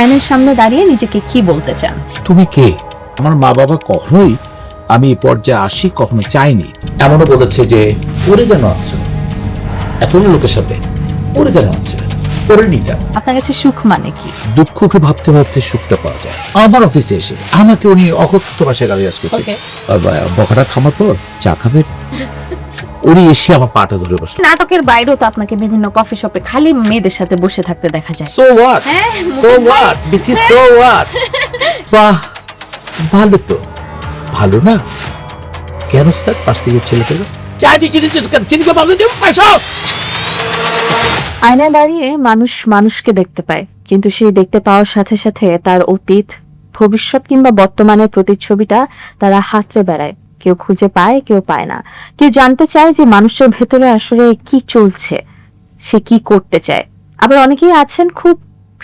আয়নার সামনে দাঁড়িয়ে নিজেকে কি বলতে চান? তুমি কে? আমার মা বাবা কখনোই আমি এই পর্যায়ে আসি কখনো চাইনি। এমনও বলেছে যে পরে কেন আছো এত লোকের সাথে, পরে কেন আছে, পরে নি কেন? আপনার কাছে সুখ মানে কি? দুঃখকে ভাবতে ভাবতে সুখটা পাওয়া যায়। আমার অফিসে এসে আমাকে উনি অকথ্য ভাষায় গালিগালাজ করছে, বকাটা খামার পর চা খাবেন, উনি এসে আমার পাটা ধরে বসলো। নাটকের বাইরেও তো আপনাকে বিভিন্ন কফি শপে খালি মেয়েদের সাথে বসে থাকতে দেখা যায়। So what, so what, this is so what. বাহ, ভালো তো, ভালো না? কেন স্যার পাশ থেকে ছেলে পেলো চা দিয়ে চিনিকে ভালো দিও পয়সা। আয়নায় দাঁড়িয়ে মানুষ মানুষকে দেখতে পায়, কিন্তু সেই দেখতে পাওয়ার সাথে সাথে তার অতীত, ভবিষ্যৎ কিংবা বর্তমানের প্রতিচ্ছবিটা তারা হাতড়ে বেড়ায়। কেউ খুঁজে পায়, কেউ পায় না। কেউ জানতে চায় যে মানুষের ভেতরে আসলে কি চলছে, সে কি করতে চায়। আবার অনেকেই আছেন খুব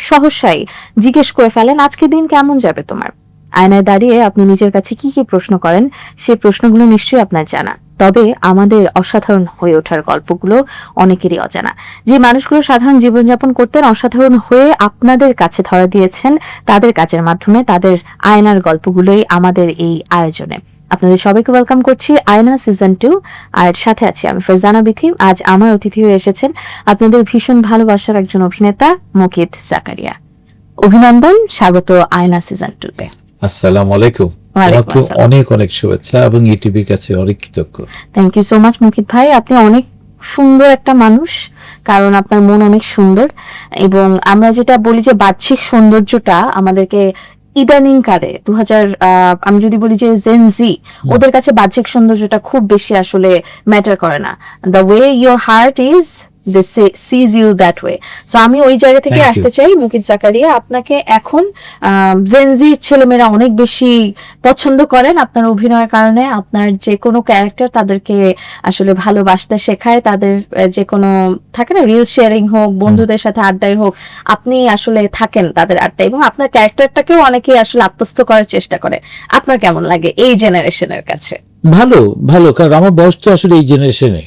সহসাই জিজ্ঞেস করে ফেলেন, আজকে দিন কেমন যাবে তোমার? আয়নায় দাঁড়িয়ে আপনি নিজের কাছে কি কি প্রশ্ন করেন, সেই প্রশ্নগুলো নিশ্চয়ই আপনার জানা। তবে আমাদের অসাধারণ হয়ে ওঠার গল্পগুলো অনেকেরই অজানা। যে মানুষগুলো সাধারণ জীবনযাপন করতেন অসাধারণ হয়ে আপনাদের কাছে ধরা দিয়েছেন তাদের কাজের মাধ্যমে, তাদের আয়নার গল্পগুলোই আমাদের এই আয়োজনে। আপনাদের সবাইকে ওয়েলকাম করছি আয়না সিজন 2, আর সাথে আছি আমি ফারজানা বিথি। আজ আমার অতিথি হয়ে এসেছেন আপনাদের ভীষণ ভালোবাসার একজন অভিনেতা মুকিত জাকারিয়া। অভিনন্দন, স্বাগত আয়না সিজন 2-তে। আসসালামু আলাইকুম। তোমাকে অনেক অনেক শুভেচ্ছা এবং ইটিভির কাছে অনেক কৃতজ্ঞ। Thank you so much Mukit ভাই, আপনি অনেক সুন্দর একটা মানুষ, কারণ আপনার মন অনেক সুন্দর। এবং আমরা যেটা বলি যে বাহ্যিক সৌন্দর্যটা আমাদেরকে ইদানিং কালে আমি যদি বলি যে জেন জি, ওদের কাছে বাহ্যিক সৌন্দর্যটা খুব বেশি আসলে ম্যাটার করে না। The way your heart is they sees you that way. So আমি ওই জায়গা থেকে আসতে চাই মুকিত জাকারিয়া, আপনাকে এখন জেনজির ছেলেমেয়েরা অনেক বেশি পছন্দ করেন আপনার অভিনয়ের কারণে। আপনার যে কোনো ক্যারেক্টার তাদেরকে আসলে ভালোবাসতে শেখায়, তাদের যে কোনো থাকে না রিল শেয়ারিং হোক, বন্ধুদের সাথে আড্ডায় হোক, আপনি আসলে থাকেন তাদের আড্ডায় এবং আপনার ক্যারেক্টারটাকেও অনেকেই আসলে আত্মস্থ করার চেষ্টা করে। আপনার কেমন লাগে এই জেনারেশনের কাছে? ভালো ভালো, কারণ আমার বয়স তো আসলে এই জেনারেশনে।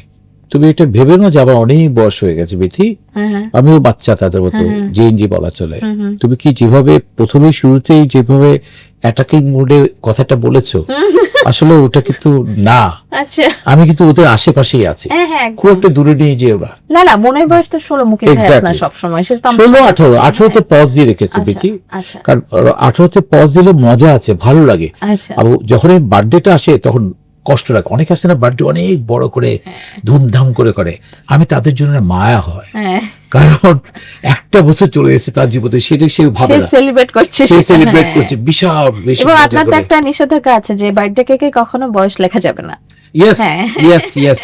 তুমি এটা ভেবে না যে আবার অনেক বয়স হয়ে গেছে বিথি, আমিও বাচ্চা তাদের মতো, জেএনজি বলা চলে। তুমি কি যেভাবে প্রথমে শুরুতেই যেভাবে অ্যাটাকিং মুডে কথাটা বলেছো, আসলে ওটা কিন্তু না। আচ্ছা, আমি কিন্তু ওদের আশেপাশেই আছি, খুব একটা দূরে নেই যে ওরা। না না, মনের বয়স তো 16 মুকিত ভাই আপনার সব সময়। 16 18 তে পজ দিয়ে রেখেছে বিথি, কারণ 18 তে পজ দিলে মজা আছে, ভালো লাগে। আর যখন বার্থডেটা আসে তখন কষ্ট লাগে। অনেক আছে না বার্থডে অনেক বড় করে ধুমধাম করে করে, আমি তাদের জন্য মায়া হয়, কারণ একটা বছর চলে এসেছে তার জীবনে, সেটা সে ভাবে না, সেলিব্রেট করছে বিশাল বেশি। এবং আপনার তো একটা নিষেধাজ্ঞা আছে যে বার্থডে কেকে কখনো বয়স লেখা যাবে না। ইয়েস ইয়েস ইয়েস,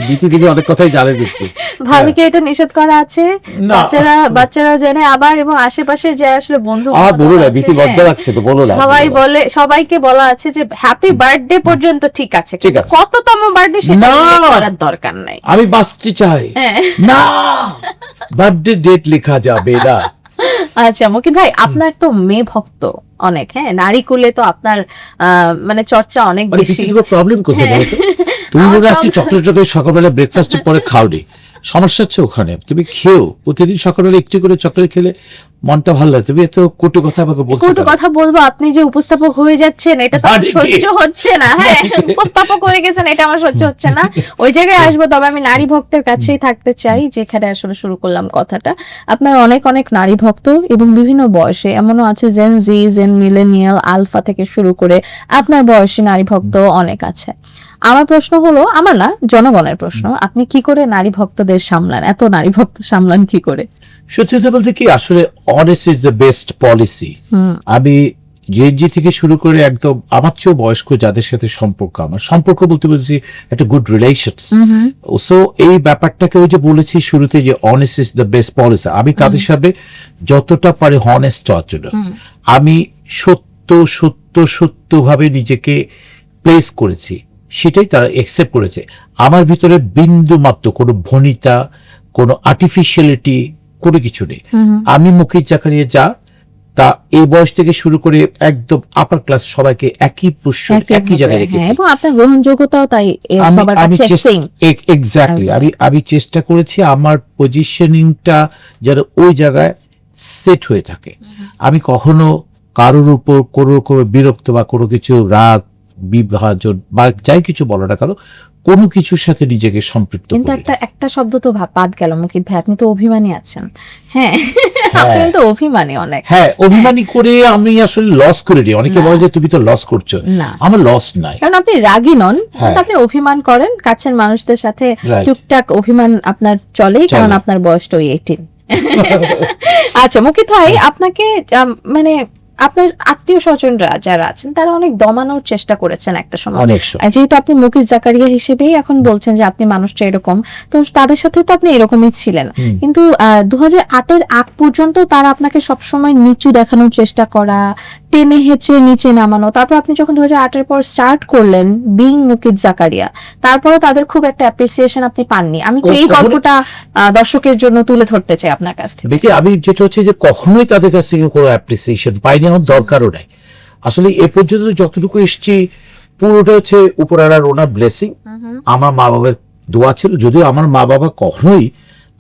বিতি দিদি অনেক কথাই জানিয়ে দিচ্ছি। ভাবিকে এটা নিষেধ করা আছে, বাচ্চারা জানে। আবার এবং আশেপাশে যে আসলে বন্ধু বলো না বিতি, লজ্জা লাগছে তো, বলো না। সবাই বলে, সবাইকে বলা আছে যে হ্যাপি বার্থডে পর্যন্ত ঠিক আছে, কততম বার্থডে সেটা করার দরকার নাই। আমি বাঁচতে চাই না, বার্থডে ডেট লেখা যাবে না। আচ্ছা মুকিত ভাই, আপনার তো মেয়ে ভক্ত অনেক, নারী কুলে তো আপনার মানে চর্চা অনেক বেশি। প্রবলেম কোথায় বলো তো? তুমি মনে আজকে চকলেট সকালবেলা ব্রেকফাস্টের পরে খাওনি, সমস্যা হচ্ছে ওখানে। তুমি খেও, প্রতিদিন সকালবেলা একটু করে চকলেট খেলে মনটা ভালো লাগে। তুমি এত কটু কথা আমাকে বলছো। কটু কথা বলবো? আপনি যে উপস্থাপক হয়ে যাচ্ছেন এটা তো সহ্য হচ্ছে না। উপস্থাপক হয়ে গেছেন, এটা আমার সহ্য হচ্ছে না। ওই জায়গায় আসবো, তবে আমি নারী ভক্তের কাছেই থাকতে চাই যেখানে আসলে শুরু করলাম কথাটা। আপনার অনেক অনেক নারী ভক্ত এবং বিভিন্ন বয়সে, এমনও আছে জেন জি, জেন মিলেনিয়াল, আলফা থেকে শুরু করে আপনার বয়সী নারী ভক্ত অনেক আছে। আমার প্রশ্ন হলো, আমার না, জনগণের প্রশ্ন, আপনি কি করে নারী ভক্তদের সামলান? এত নারী ভক্ত সামলান কি করে? সত্যি কথা বলতে কি, আসলে honest is the best policy. আমি জেএনজি থেকে শুরু করে একদম আমার চেয়েও বয়স্ক যাদের সাথে আমার সম্পর্ক বলতে বলছি একটা গুড রিলেশনস। সো এই ব্যাপারটাকে ওই যে বলেছি শুরুতে যে honest is the best policy, আমি তাদের সাথে যতটা পারে হনেস্ট হওয়ার জন্য আমি সত্য ভাবে নিজেকে প্লেস করেছি, সেটাই তারা একসেপ্ট করেছে। আমার ভিতরে বিন্দু মাত্র কোনো ভনিতা, কোনো আর্টিফিশিয়ালিটি, কোনো কিছু নেই। আমি মুকিত জাকারিয়া যা তা এই বয়স থেকে শুরু করে একদম আপার ক্লাস সবাইকে একই পোস্ট, একই জায়গায় রেখেছি এবং আপনার গ্রহণযোগ্যতাও তাই সবার কাছে সেম। এক্স্যাক্টলি, আমি চেষ্টা করেছি আমার পজিশনিংটা যেন ওই জায়গায় সেট হয়ে থাকে। আমি কখনো কারোর উপর কোনো বিরক্ত বা কোনো কিছু রাগ বিভাজন বা যাই কিছু বলো না কেন, কোনো কিছুর সাথে নিজেকে সম্পৃক্ত কিন্তু করি না। একটা শব্দ তো বাদ গেল মুকিত ভাই, আপনি তো অভিমানী আছেন। হ্যাঁ, আপনি কিন্তু অভিমানী অনেক। হ্যাঁ, অভিমানী করে আমি আসলে লস করে দিই। অনেকে বলে যে তুমি তো লস করছো, না, আমার লস নাই। কারণ আপনি রাগী নন, হ্যাঁ। কিন্তু আপনি অভিমান করেন কাছের মানুষদের সাথে। Right. টুকটাক অভিমান আপনার চলেই, কারণ চলে। আপনার বয়স তো 18। আচ্ছা মুকিত ভাই, আপনাকে মানে আপনার আত্মীয় স্বজনরা যারা আছেন তারা অনেক দমানোর চেষ্টা করেছেন একটা সময়। অনেক সময়। আর যেহেতু আপনি মুকিত জাকারিয়া হিসেবেই এখন বলছেন যে আপনি মানুষটা এরকম, তো তাদের সাথে তো আপনি এরকমই ছিলেন। কিন্তু 2008-এর আগ পর্যন্ত তারা আপনাকে সবসময় নিচু দেখানোর চেষ্টা করা, টেনে হেঁচড়ে নিচে নামানো। তারপর আপনি যখন 2008-এর পর স্টার্ট করলেন বিং মুকিত জাকারিয়া, তারপরে তাদের খুব একটা অ্যাপ্রিসিয়েশন আপনি পাননি। আমি তো এই গল্পটা দর্শকের জন্য তুলে ধরতে চাই আপনার কাছ থেকে। দেখি, আমি যেটা হচ্ছে যে কখনোই তাদের কাছ থেকে কোনো অ্যাপ্রিসিয়েশন পাইনি, আমার দরকারও নাই। আসলে এ পর্যন্ত যতটুকু এসেছি পুরোটা হচ্ছে উপরওয়ালার ওনার ব্লেসিং, আমার মা বাবার দোয়া ছিল। যদিও আমার মা বাবা কখনোই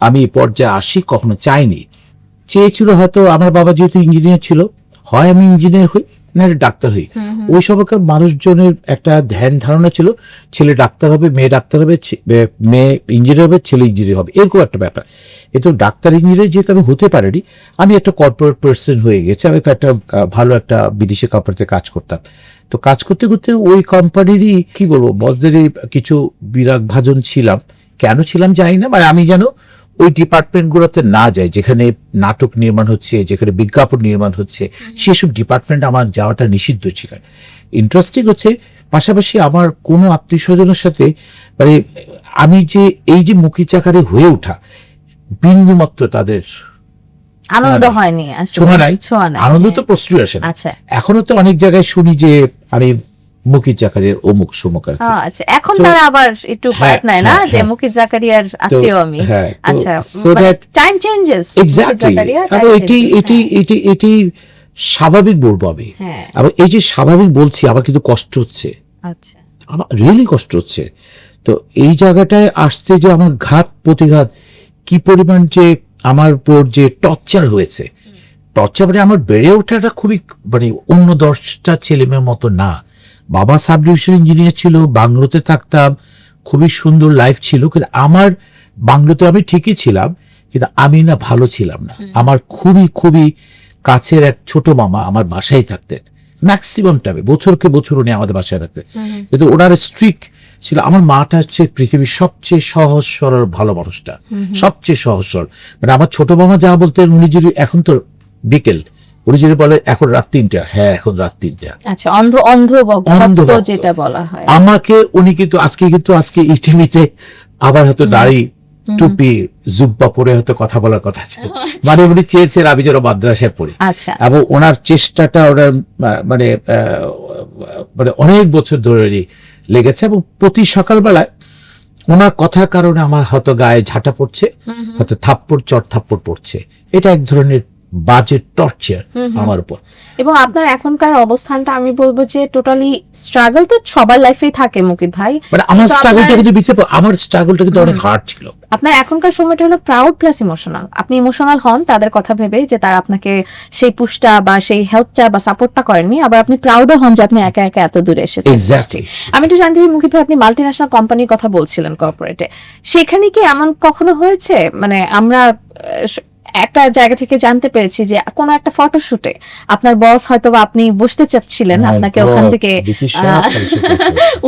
আমি এই পর্যায়ে আসি কখনো চাইনি। চেয়েছিল হয়তো, আমার বাবা যেহেতু ইঞ্জিনিয়ার ছিল, হয় আমি ইঞ্জিনিয়ার হই না ডাক্তার হই। ওই সবকার মানুষজনের একটা ধ্যান ধারণা ছিল ছেলে ডাক্তার হবে, মেয়ে ডাক্তার হবে, মেয়ে ইঞ্জিনিয়ার হবে, ছেলে ইঞ্জিনিয়ার হবে, এরকম একটা ব্যাপার। কিন্তু ডাক্তার ইঞ্জিনিয়ার যেহেতু আমি হতে পারিনি, আমি একটা কর্পোরেট পার্সন হয়ে গেছি। আমি একটা ভালো একটা বিদেশি কোম্পানিতে কাজ করতাম। তো কাজ করতে করতে ওই কোম্পানিরই কি বলবো বসদেরই কিছু বিরাগ ভাজন ছিলাম। কেন ছিলাম জানি না, মানে আমি যেন ওই ডিপার্টমেন্টগুলোতে না যাই যেখানে নাটক নির্মাণ হচ্ছে, যেখানে বিজ্ঞাপন নির্মাণ হচ্ছে, সেসব ডিপার্টমেন্ট আমার যাওয়াটা নিষিদ্ধ ছিল। ইন্টারেস্টিং হচ্ছে পাশাপাশি আমার কোনো আত্মীয় স্বজনের সাথে মানে আমি যে এই যে মুকিত জাকারি হয়ে ওঠা বিন্দুমাত্র তাদের আনন্দ হয়নি, ছোঁয়া নাই। ছোঁয়া নাই। আনন্দ তো প্রশ্রয় আসে না। আচ্ছা, এখনো তো অনেক জায়গায় শুনি যে আমি মুকিত জাকারিয়ার অমুক সমুক আর কি। আচ্ছা, এখন তারা আবার একটু পার্ট নেয় না যে মুকিত জাকারিয়ার আত্মীয় আমি। আচ্ছা, টাইম চেঞ্জেস। এক্স্যাক্টলি, এটি স্বাভাবিক বলবো আমি। আবার এই যে স্বাভাবিক বলছি, আবার কিন্তু কষ্ট হচ্ছে, আচ্ছা, আমার রিয়েলি কষ্ট হচ্ছে। তো এই জায়গাটায় আসতে যে আমার ঘাত প্রতিঘাত কি পরিমাণ যে আমার উপর যে টর্চার হয়েছে, টর্চার মানে আমার বেড়ে ওঠাটা খুবই মানে অন্য 10টা ছেলেমেয়ের মতো না। বাবা সাব ডিভিশন ইঞ্জিনিয়ার ছিল, বাংলোতে থাকতাম, খুবই সুন্দর লাইফ ছিল। কিন্তু আমার বাংলোতে আমি ঠিকই ছিলাম, কিন্তু আমি না ভালো ছিলাম না। আমার খুবই খুবই কাছের এক ছোট মামা আমার বাসায় থাকতেন ম্যাক্সিমাম টাইমে, বছরকে বছর উনি আমাদের বাসায় থাকতেন। কিন্তু ওনার স্ট্রিক ছিল। আমার মাটা হচ্ছে পৃথিবীর সবচেয়ে সহজ সরল ভালো মানুষটা, সবচেয়ে সহজ সরল। মানে আমার ছোট মামা যা বলতেন, উনি যদি এখন তো বিকেল, উনি যদি বলে এখন রাত 3টা, হ্যাঁ এখন রাত 3টা। আচ্ছা, অন্ধ ভক্ত যেটা বলা হয়। আমাকে উনি কিন্তু আজকে ইটিভিতে আবার হয়তো দাড়ি টুপি জুব্বা পরে হয়তো কথা বলার কথা ছিল। মানে উনি চেয়েছেন আমি যেন মাদ্রাসায় পড়ি। আচ্ছা, এবং ওনার চেষ্টাটা ওনার মানে মানে অনেক বছর ধরে লেগেছে। এবং প্রতি সকালবেলায় ওনার কথার কারণে আমার হয়তো গায়ে ঝাঁটা পড়ছে, হয়তো থাপ্পড় চট থাপ্পড় পড়ছে। এটা এক ধরনের বাজে টর্চার আমার উপর। এবং আপনার এখনকার অবস্থানটা আমি বলবো যে টোটালি স্ট্রাগল তো সবার লাইফেই থাকে মুকিত ভাই। মানে আমার স্ট্রাগলটা কিন্তু আমার স্ট্রাগলটা কিন্তু অনেক হার্ড ছিল। আপনার এখনকার সময়টা হলো প্রাউড প্লাস ইমোশনাল। আপনি ইমোশনাল হন তাদের কথা ভেবে যে তারা আপনাকে সেই পুশটা বা সেই হেল্পটা বা সাপোর্টটা করেননি, আবার আপনি প্রাউডও হন যে আপনি একা একা এত দূরে এসেছেন। আমি একটু জানতে চাই মুকিত ভাই, আপনি মাল্টিন্যাশনাল কোম্পানির কথা বলছিলেন কর্পোরেটে, সেখানে কি এমন কখনো হয়েছে মানে আমরা একটা জায়গা থেকে জানতে পেরেছি যে কোনো একটা ফটোশুটে আপনার বস হয়তো বা আপনি বসতে চাচ্ছিলেন, আপনাকে ওখান থেকে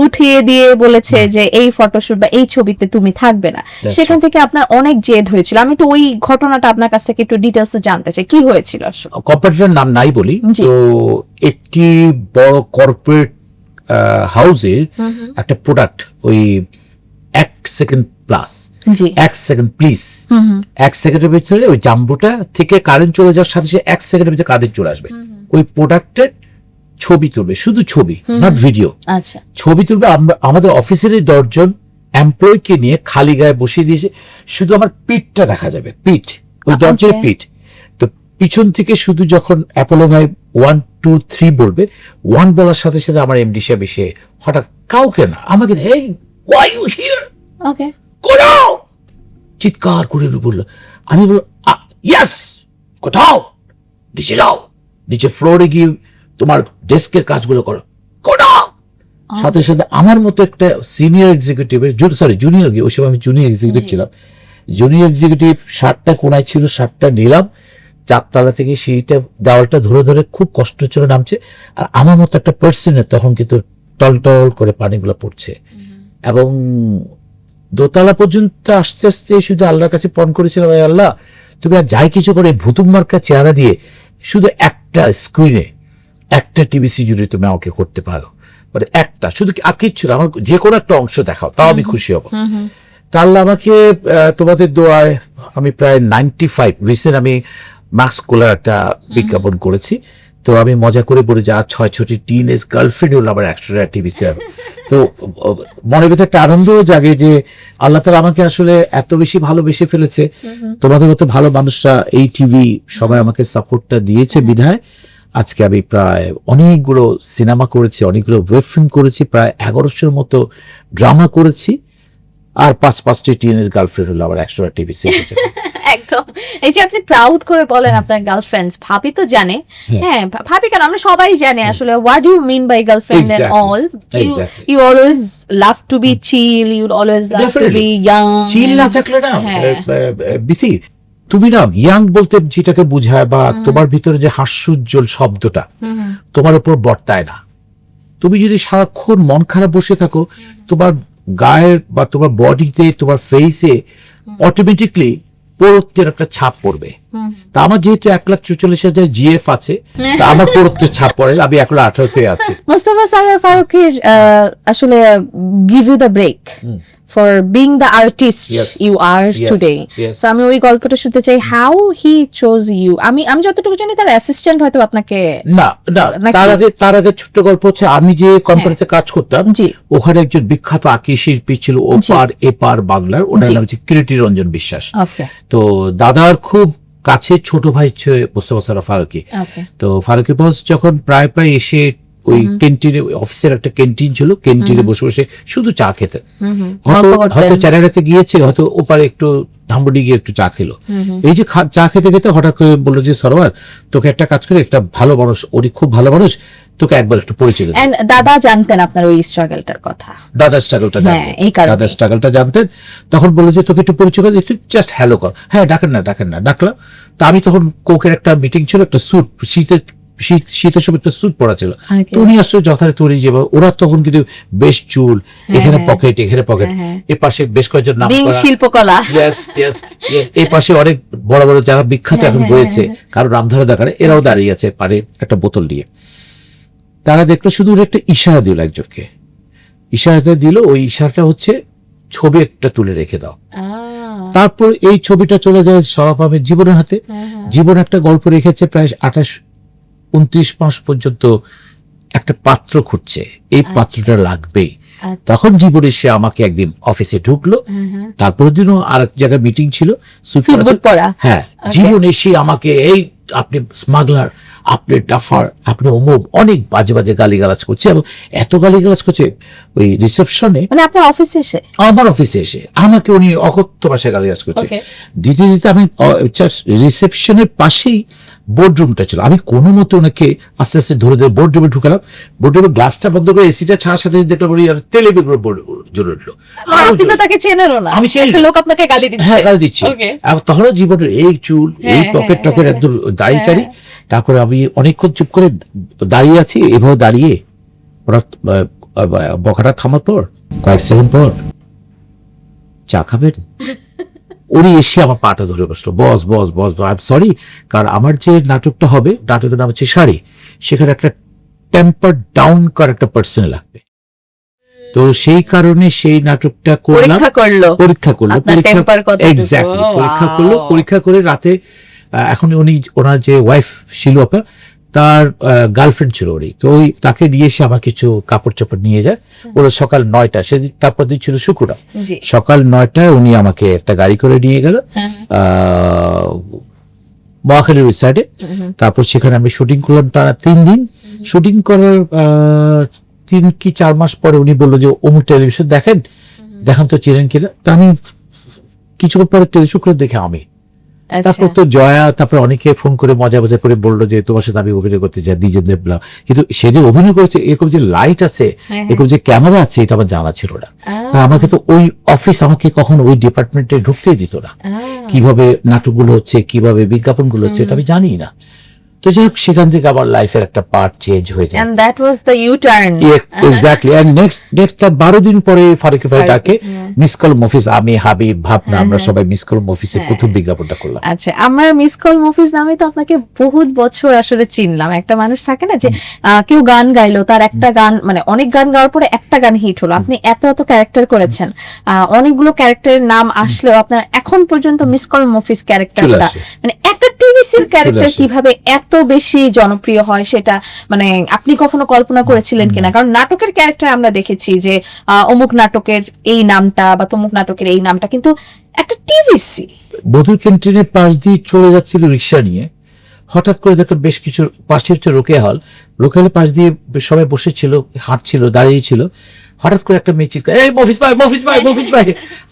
উঠিয়ে দিয়ে বলেছে যে এই ফটোশুট বা এই ছবিতে তুমি থাকবে না, সেখান থেকে আপনার অনেক জেদ হয়েছিল। আমি একটু ওই ঘটনাটা আপনার কাছ থেকে একটু ডিটেইলস জানতে চাই, কি হয়েছিল আসলে? কোম্পানিটার নাম নাই বলি। তো একটি বড় কর্পোরেট হাউসের একটা প্রোডাক্ট, ওই 1 সেকেন্ড প্লাস, 1 সেকেন্ড প্লিজ, 1 সেকেন্ডের ভিতরে ওই জাম্বুটা থেকে কারেন্ট চলে যাওয়ার সাথে সাথে 1 সেকেন্ডের ভিতরে কারেন্ট চলে আসবে। ওই প্রোডাক্টের ছবি তুলবে, শুধু ছবি, নট ভিডিও। আচ্ছা, ছবি তুলবে। আমাদের অফিসের 10 জন এমপ্লয়িকে নিয়ে খালি গায়ে বসিয়ে দিয়েছে, শুধু আমার পিঠটা দেখা যাবে, পিঠ, ওই 10 জনের পিঠ। তো পিছন থেকে শুধু যখন অ্যাপোলো ভাই 1 2 3 বলবে, 1 বলার সাথে সাথে আমার এমডি সাহেব এসে হঠাৎ কাউকে না আমাকে, হেই ওয়াই ইউ হিয়ার, ওকে করো, চিৎকার করে বললো। আমি বললাম ইয়েস কোথাও নিচে যাও, নিচে ফ্লোরে গিয়ে তোমার ডেস্কের কাজগুলো করো, কোথাও। সাথে সাথে আমার মতো একটা সিনিয়র এক্সিকিউটিভের জুনিয়র, ওই সময় আমি জুনিয়র এক্সিকিউটিভ ছিলাম, জুনিয়র এক্সিকিউটিভ শার্টটা কোনায় ছিল, শার্টটা নিলাম, 4 তলা থেকে সিঁড়িটা দেওয়ালটা ধরে ধরে খুব কষ্ট চলে নামছে, আর আমার মতো একটা পার্সনের তখন কিন্তু টল করে পানিগুলো পড়ছে, এবং দোতলা পর্যন্ত আস্তে আস্তে শুধু আল্লাহর কাছে পণ করেছিলাম, আল্লাহ তুমি আর যাই কিছু করে ভুতুম মার্কা চেহারা দিয়ে শুধু একটা স্ক্রিনে একটা টিভিসি জুড়ে তুমি আমাকে করতে পারো, মানে একটা শুধু, আর কিচ্ছু না, আমার যে কোনো একটা অংশ দেখাও, তাও আমি খুশি হব। তা আল্লাহ আমাকে তোমাদের দোয়ায় আমি প্রায় 95 রিসেন্ট আমি মাস্ক কোলার একটা বিজ্ঞাপন করেছি, তো আমি মজা করে বলি যে আর 6টি টিনেজ গার্লফ্রেন্ড হলো আমার এক্সট্রা টিভিসি। তো মনের ভিতরে একটা আনন্দ জাগে যে আল্লাহ তাআলা আমাকে আসলে এত বেশি ভালোবেসে ফেলেছে, তোমাদের মতো ভালো মানুষরা, এই টিভি সবাই আমাকে সাপোর্টটা দিয়েছে বিধায় আজকে আমি প্রায় অনেকগুলো সিনেমা করেছি, অনেকগুলো ওয়েব ফিল্ম করেছি, প্রায় 1100-র মতো ড্রামা করেছি, আর 5টি টিনেজ গার্লফ্রেন্ড হলো আমার এক্সট্রা টিভিসি। একদম, এই যে আপনি প্রাউড করে বলেন আপনার গার্লফ্রেন্ডস, ভাবি তো জানে, হ্যাঁ ভাবি কেন, আমরা সবাই জানি আসলে what do you mean by girlfriend and all. You always love to be chill, you always love to be young. Chill না থাকলে না বিথি, তুমি না ইয়াং বলতে যেটাকে বোঝায় বা তোমার ভিতরে যে হাস্যোজ্জ্বল শব্দটা তোমার উপর বর্তায় না। তুমি যদি সারাক্ষণ মন খারাপ বসে থাকো, তোমার গায়ের বা তোমার বডিতে, তোমার ফেসে অটোমেটিকলি পরত্বের একটা ছাপ পড়বে। তা আমার যেহেতু 1,44,000 জিএফ আছে, তা আমার পরত্বের ছাপ পড়ে, আমি 1,18-তে আছি। মোস্তফা সারোয়ার ফারুকীর আসলে give you the break for being the artist you are today. So আমি ওই গল্পটা শুনতে চাই, হাউ হি চোজ ইউ। আমি যতটুকু জানি তার অ্যাসিস্ট্যান্ট হয়তো আপনাকে না, তার আগে ছোট্ট গল্প হচ্ছে, আমি যে কোম্পানিতে কাজ করতাম ওখানে একজন বিখ্যাত আঁকি শিল্পী ছিল, ওপার এপার বাংলার, ওনার নাম হচ্ছে কীর্তি রঞ্জন বিশ্বাস। তো দাদার খুব কাছে ছোট ভাই ছিল মোস্তফা সারোয়ার ফারুকী। তো ফারুকী বস যখন প্রায় এসে ওই ক্যান্টিনে, অফিসের একটা ক্যান্টিন ছিল, ক্যান্টিনে বসে বসে শুধু চা খেতেন, হয়তো চারাড়াতে গিয়েছে, হয়তো ওপারে একটু ধামবুড়ি গিয়ে একটু চা খেলো। এই যে চা খেতে খেতে হঠাৎ করে বললো যে সরোয়ার, তোকে একটা কাজ করে, একটা ভালো মানুষ, উনি খুব ভালো মানুষ, তোকে একবার একটু পরিচয়। দাদা জানতেন আপনার ওই স্ট্রাগলটার কথা, দাদার স্ট্রাগলটা জানতেন। তখন বললো যে তোকে একটু পরিচয় করে, একটু জাস্ট হ্যালো কর। হ্যাঁ, ডাকেন না। ডাকলাম। তা আমি তখন কোকের একটা মিটিং ছিল, একটা স্যুট, শীতের সময় একটা স্যুট পরা ছিল, তো উনি আসলে যথারীতি উনি যে, ওরা তখন কিন্তু বেশ চুল, এখানে পকেট, এখানে পকেট, এর পাশে বেশ কয়েকজন নাম করা শিল্পকলা, এই পাশে অনেক বড় বড় যারা বিখ্যাত এখন রয়েছে, কারো নাম ধরে দেখার, এরাও দাঁড়িয়ে আছে পারে একটা বোতল নিয়ে। তারা দেখলো শুধু একটা ইশারা দিল, একজনকে ইশারাটা দিল, ওই ইশারাটা হচ্ছে ছবি একটা তুলে রেখে দাও। তারপর এই ছবিটা চলে যায় সরফ আহমেদ জীবনের হাতে। জীবন একটা গল্প রেখেছে, প্রায় 28-29 মাস পর্যন্ত একটা পাত্র খুঁজছে, এই পাত্রটা লাগবেই। তখন জীবনে সে আমাকে একদিন অফিসে ঢুকলো, তারপর দিনও আর এক জায়গায় মিটিং ছিল, হ্যাঁ, জীবন এসে আমাকে, এই আপনি স্মাগলার, আপনি ডাফার, আপনি অমুক, অনেক বাজে বাজে গালিগালাজ করছে, এবং এত গালিগালাজ করছে ওই রিসেপশনে, মানে আপনার অফিসে এসে, আমার অফিসে এসে আমাকে উনি অকথ্য ভাষায় গালিগালাজ করছে। দিতে দিতে আমি রিসেপশনের পাশেই বোর্ডরুমটা ছিল, আমি কোনো মতো ওনাকে আস্তে আস্তে ধরে ধরে বোর্ডরুমে ঢুকালাম। বোর্ডরুমের গ্লাসটা বন্ধ করে এসিটা ছাড়ার সাথে দেখলাম উনি তেলে বেগুলো জ্বলে উঠলো। আমি গালি দিচ্ছি, তখনও জীবনের এই চুল, এই পকেট টকেট একদম দাড়ি টাড়ি। তারপরে আমি অনেকক্ষণ চুপ করে দাঁড়িয়ে আছি, এভাবে দাঁড়িয়ে ওরা বকাটা থামার পর কয়েক সেকেন্ড পর, চা খাবেন? উনি এসে আমার পাটা ধরে বসলো, বস আই এম সরি, কারণ আমার যে নাটকটা হবে, নাটকের নাম হচ্ছে শাড়ি, সেখানে একটা টেম্পার ডাউন করার একটা পার্সন লাগবে। তো সেই কারণে সেই নাটকটা করলাম, পরীক্ষা করলো, পরীক্ষা করে রাতে, এখন উনি, ওনার যে ওয়াইফ শিলু আপা, তার গার্লফ্রেন্ড ছিল উনি, তো ওই তাকে নিয়ে এসে আমার কিছু কাপড় চোপড় নিয়ে যায়। ওরা সকাল 9টা, সেদিন তারপর দিন ছিল শুক্রবার, সকাল 9টায় উনি আমাকে একটা গাড়ি করে নিয়ে গেল মহাখালীর ওই সাইডে। তারপর সেখানে আমি শুটিং করলাম টানা 3 দিন। শুটিং করার 3 কি 4 মাস পরে উনি বললো যে অমুক টেলিভিশন দেখেন তো, চেনেন কিনা। তা আমি কিছুক্ষণ পরে টেলিভিশন দেখে তারপর তো জয়া, তারপর অনেকে ফোন করে মজা মজা করে বললো যে তোমার সাথে আমি অভিনয় করতে চাই, দ্বিজেন দেবলা। কিন্তু সে যে অভিনয় করেছে, এরকম যে লাইট আছে, এরকম যে ক্যামেরা আছে, এটা আমার জানা ছিল না। আমাকে তো ওই অফিস আমাকে কখনো ওই ডিপার্টমেন্টে ঢুকতেই দিত না। কিভাবে নাটকগুলো হচ্ছে, কিভাবে বিজ্ঞাপনগুলো হচ্ছে, এটা আমি জানি না। তো যাই হোক, সেখান থেকে আমার লাইফের একটা পার্ট চেঞ্জ হয়ে যায়। And that was the U-turn. Exactly. And next তার 12 দিন পরে ফারুকি ভাই ডাকে মিস কল মফিজ, আমি হাবিব ভাবনা আমরা সবাই মিস কল মফিজের প্রথম বিজ্ঞাপনটা করলাম। আচ্ছা, আমরা মিস কল মুভিজ নামে তো আপনাকে বহুত বছর আসলে চিনলাম। একটা মানুষ থাকে না যে কেউ গান গাইলো, তার একটা গান মানে অনেক গান গাওয়ার পরে একটা গান হিট হলো। আপনি এত এত ক্যারেক্টার করেছেন, অনেকগুলো ক্যারেক্টারের নাম আসলেও আপনার এখন পর্যন্ত মিস কল মুভিজ ক্যারেক্টারটা মানে একটা টিভিসির ক্যারেক্টার কিভাবে এত বেশি জনপ্রিয় হয় সেটা মানে আপনি কখনো কল্পনা করেছিলেন কিনা? কারণ নাটকের ক্যারেক্টার আমরা দেখেছি যে অমুক নাটকের এই নামটা বা তমুক নাটকের এই নামটা, কিন্তু একটা টিভিসি বধুর ক্যান্টিনের পাশ দিয়ে চলে যাচ্ছিল রিক্সা নিয়ে, হঠাৎ করে দেখলো বেশ কিছু পাশে হচ্ছে রোকেয়া হল, রোকেয়া হলের পাশ দিয়ে সবাই বসেছিল, হাঁটছিল, দাঁড়িয়েছিল। হঠাৎ করে একটা মেয়ে চিৎকার, এই মফিজ ভাই, মফিজ ভাই, মফিজ ভাই।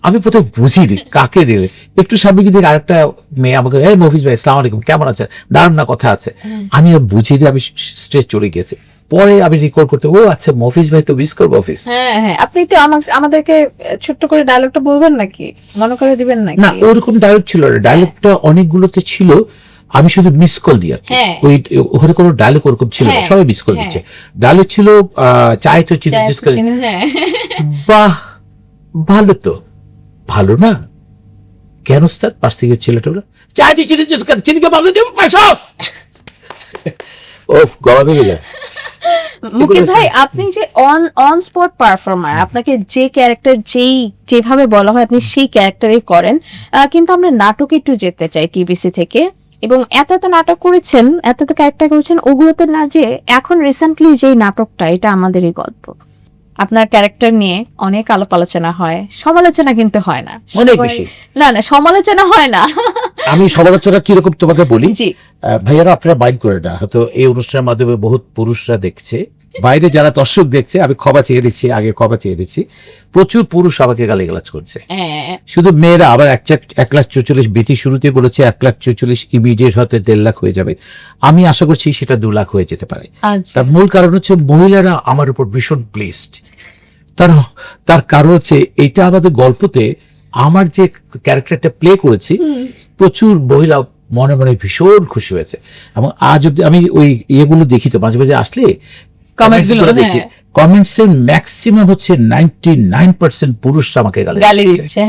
আমি প্রথমে বুঝিনি কাকে দিলে, একটু সামনে গিয়ে দেখি আরেকটা মেয়ে আমাকে, এই মফিজ ভাই আসসালামু আলাইকুম, কেমন আছেন, দাঁড়ান না কথা আছে। আমি আর বুঝিনি, আমি স্ট্রেট চলে গেছি। পরে আমি রিকল করতে, ও আচ্ছা মফিজ ভাই তো মিস করবো অফিস। হ্যাঁ হ্যাঁ, আপনি একটু আমাদেরকে ছোট্ট করে ডায়লগটা বলবেন নাকি, মনে করে দিবেন নাকি? না, ওরকম ডায়লগ ছিল না, ডায়লগটা অনেকগুলোতে ছিল, আমি শুধু মিস কল দিয়ে ওই ওখানে কোনো ডায়লগ ওরকম ছিল না, সবাই মিস কল দিচ্ছে। ডায়লগ ছিল চাই তো চিনি জিস করে। বাহ, ভালো তো, ভালো না কেন স্যার? পাশ থেকে ছেলেটা বলে চাই তো চিনি জিস করে, চিনিকে ভালো দেবো পয়সাস। ও গলা ভেঙে যায়। মুকিত ভাই, আপনি যে অন স্পট পারফর্মার, আপনাকে যে ক্যারেক্টার যেভাবে বলা হয় আপনি সেই ক্যারেক্টারই করেন। কিন্তু আমরা নাটকে একটু যেতে চাই টিভিসি থেকে, এবং এত এত নাটক করেছেন, এত এত ক্যারেক্টার করেছেন, ওগুলোতে না যে এখন রিসেন্টলি যেই নাটকটা, এটা আমাদেরই গল্প। আপনার ক্যারেক্টার নিয়ে অনেক আলাপ আলোচনা হয়, সমালোচনা কিন্তু হয় না অনেক বেশি। না না, সমালোচনা হয় না। আমি সমালোচনা কিরকম তোমাকে বলি, জি ভাইয়ারা আপনারা মাইন্ড করে না, হয়তো এই অনুষ্ঠানের মাধ্যমে বহুত পুরুষরা দেখছে, বাইরে যারা দর্শক দেখছে, আমি ক্ষমা চেয়ে দিচ্ছি, আগে ক্ষমা চেয়ে দিচ্ছি, প্রচুর পুরুষ আমাকে গালিগালাজ করছে। শুধু মেয়েরা আবার 1,44,000 বিতি শুরুতে বলেছে 1,44,000 ইমিডিয়েট হতে 1.5 লাখ হয়ে যাবে। আমি আশা করছি সেটা 2 লাখ হয়ে যেতে পারে। তার মূল কারণ হচ্ছে মহিলারা আমার উপর ভীষণ প্লেসড। তার কারণ হচ্ছে এইটা আমাদের গল্পতে আমার যে ক্যারেক্টারটা প্লে করেছি, প্রচুর মহিলা মনে মনে ভীষণ খুশি হয়েছে। এবং আজ অব্দি আমি ওই ইয়েগুলো দেখি, তো মাঝে মাঝে আসলে কমেন্টসগুলো দেখি, কমেন্টসের ম্যাক্সিমাম হচ্ছে 99% পুরুষ আমাকে গালি দিচ্ছে।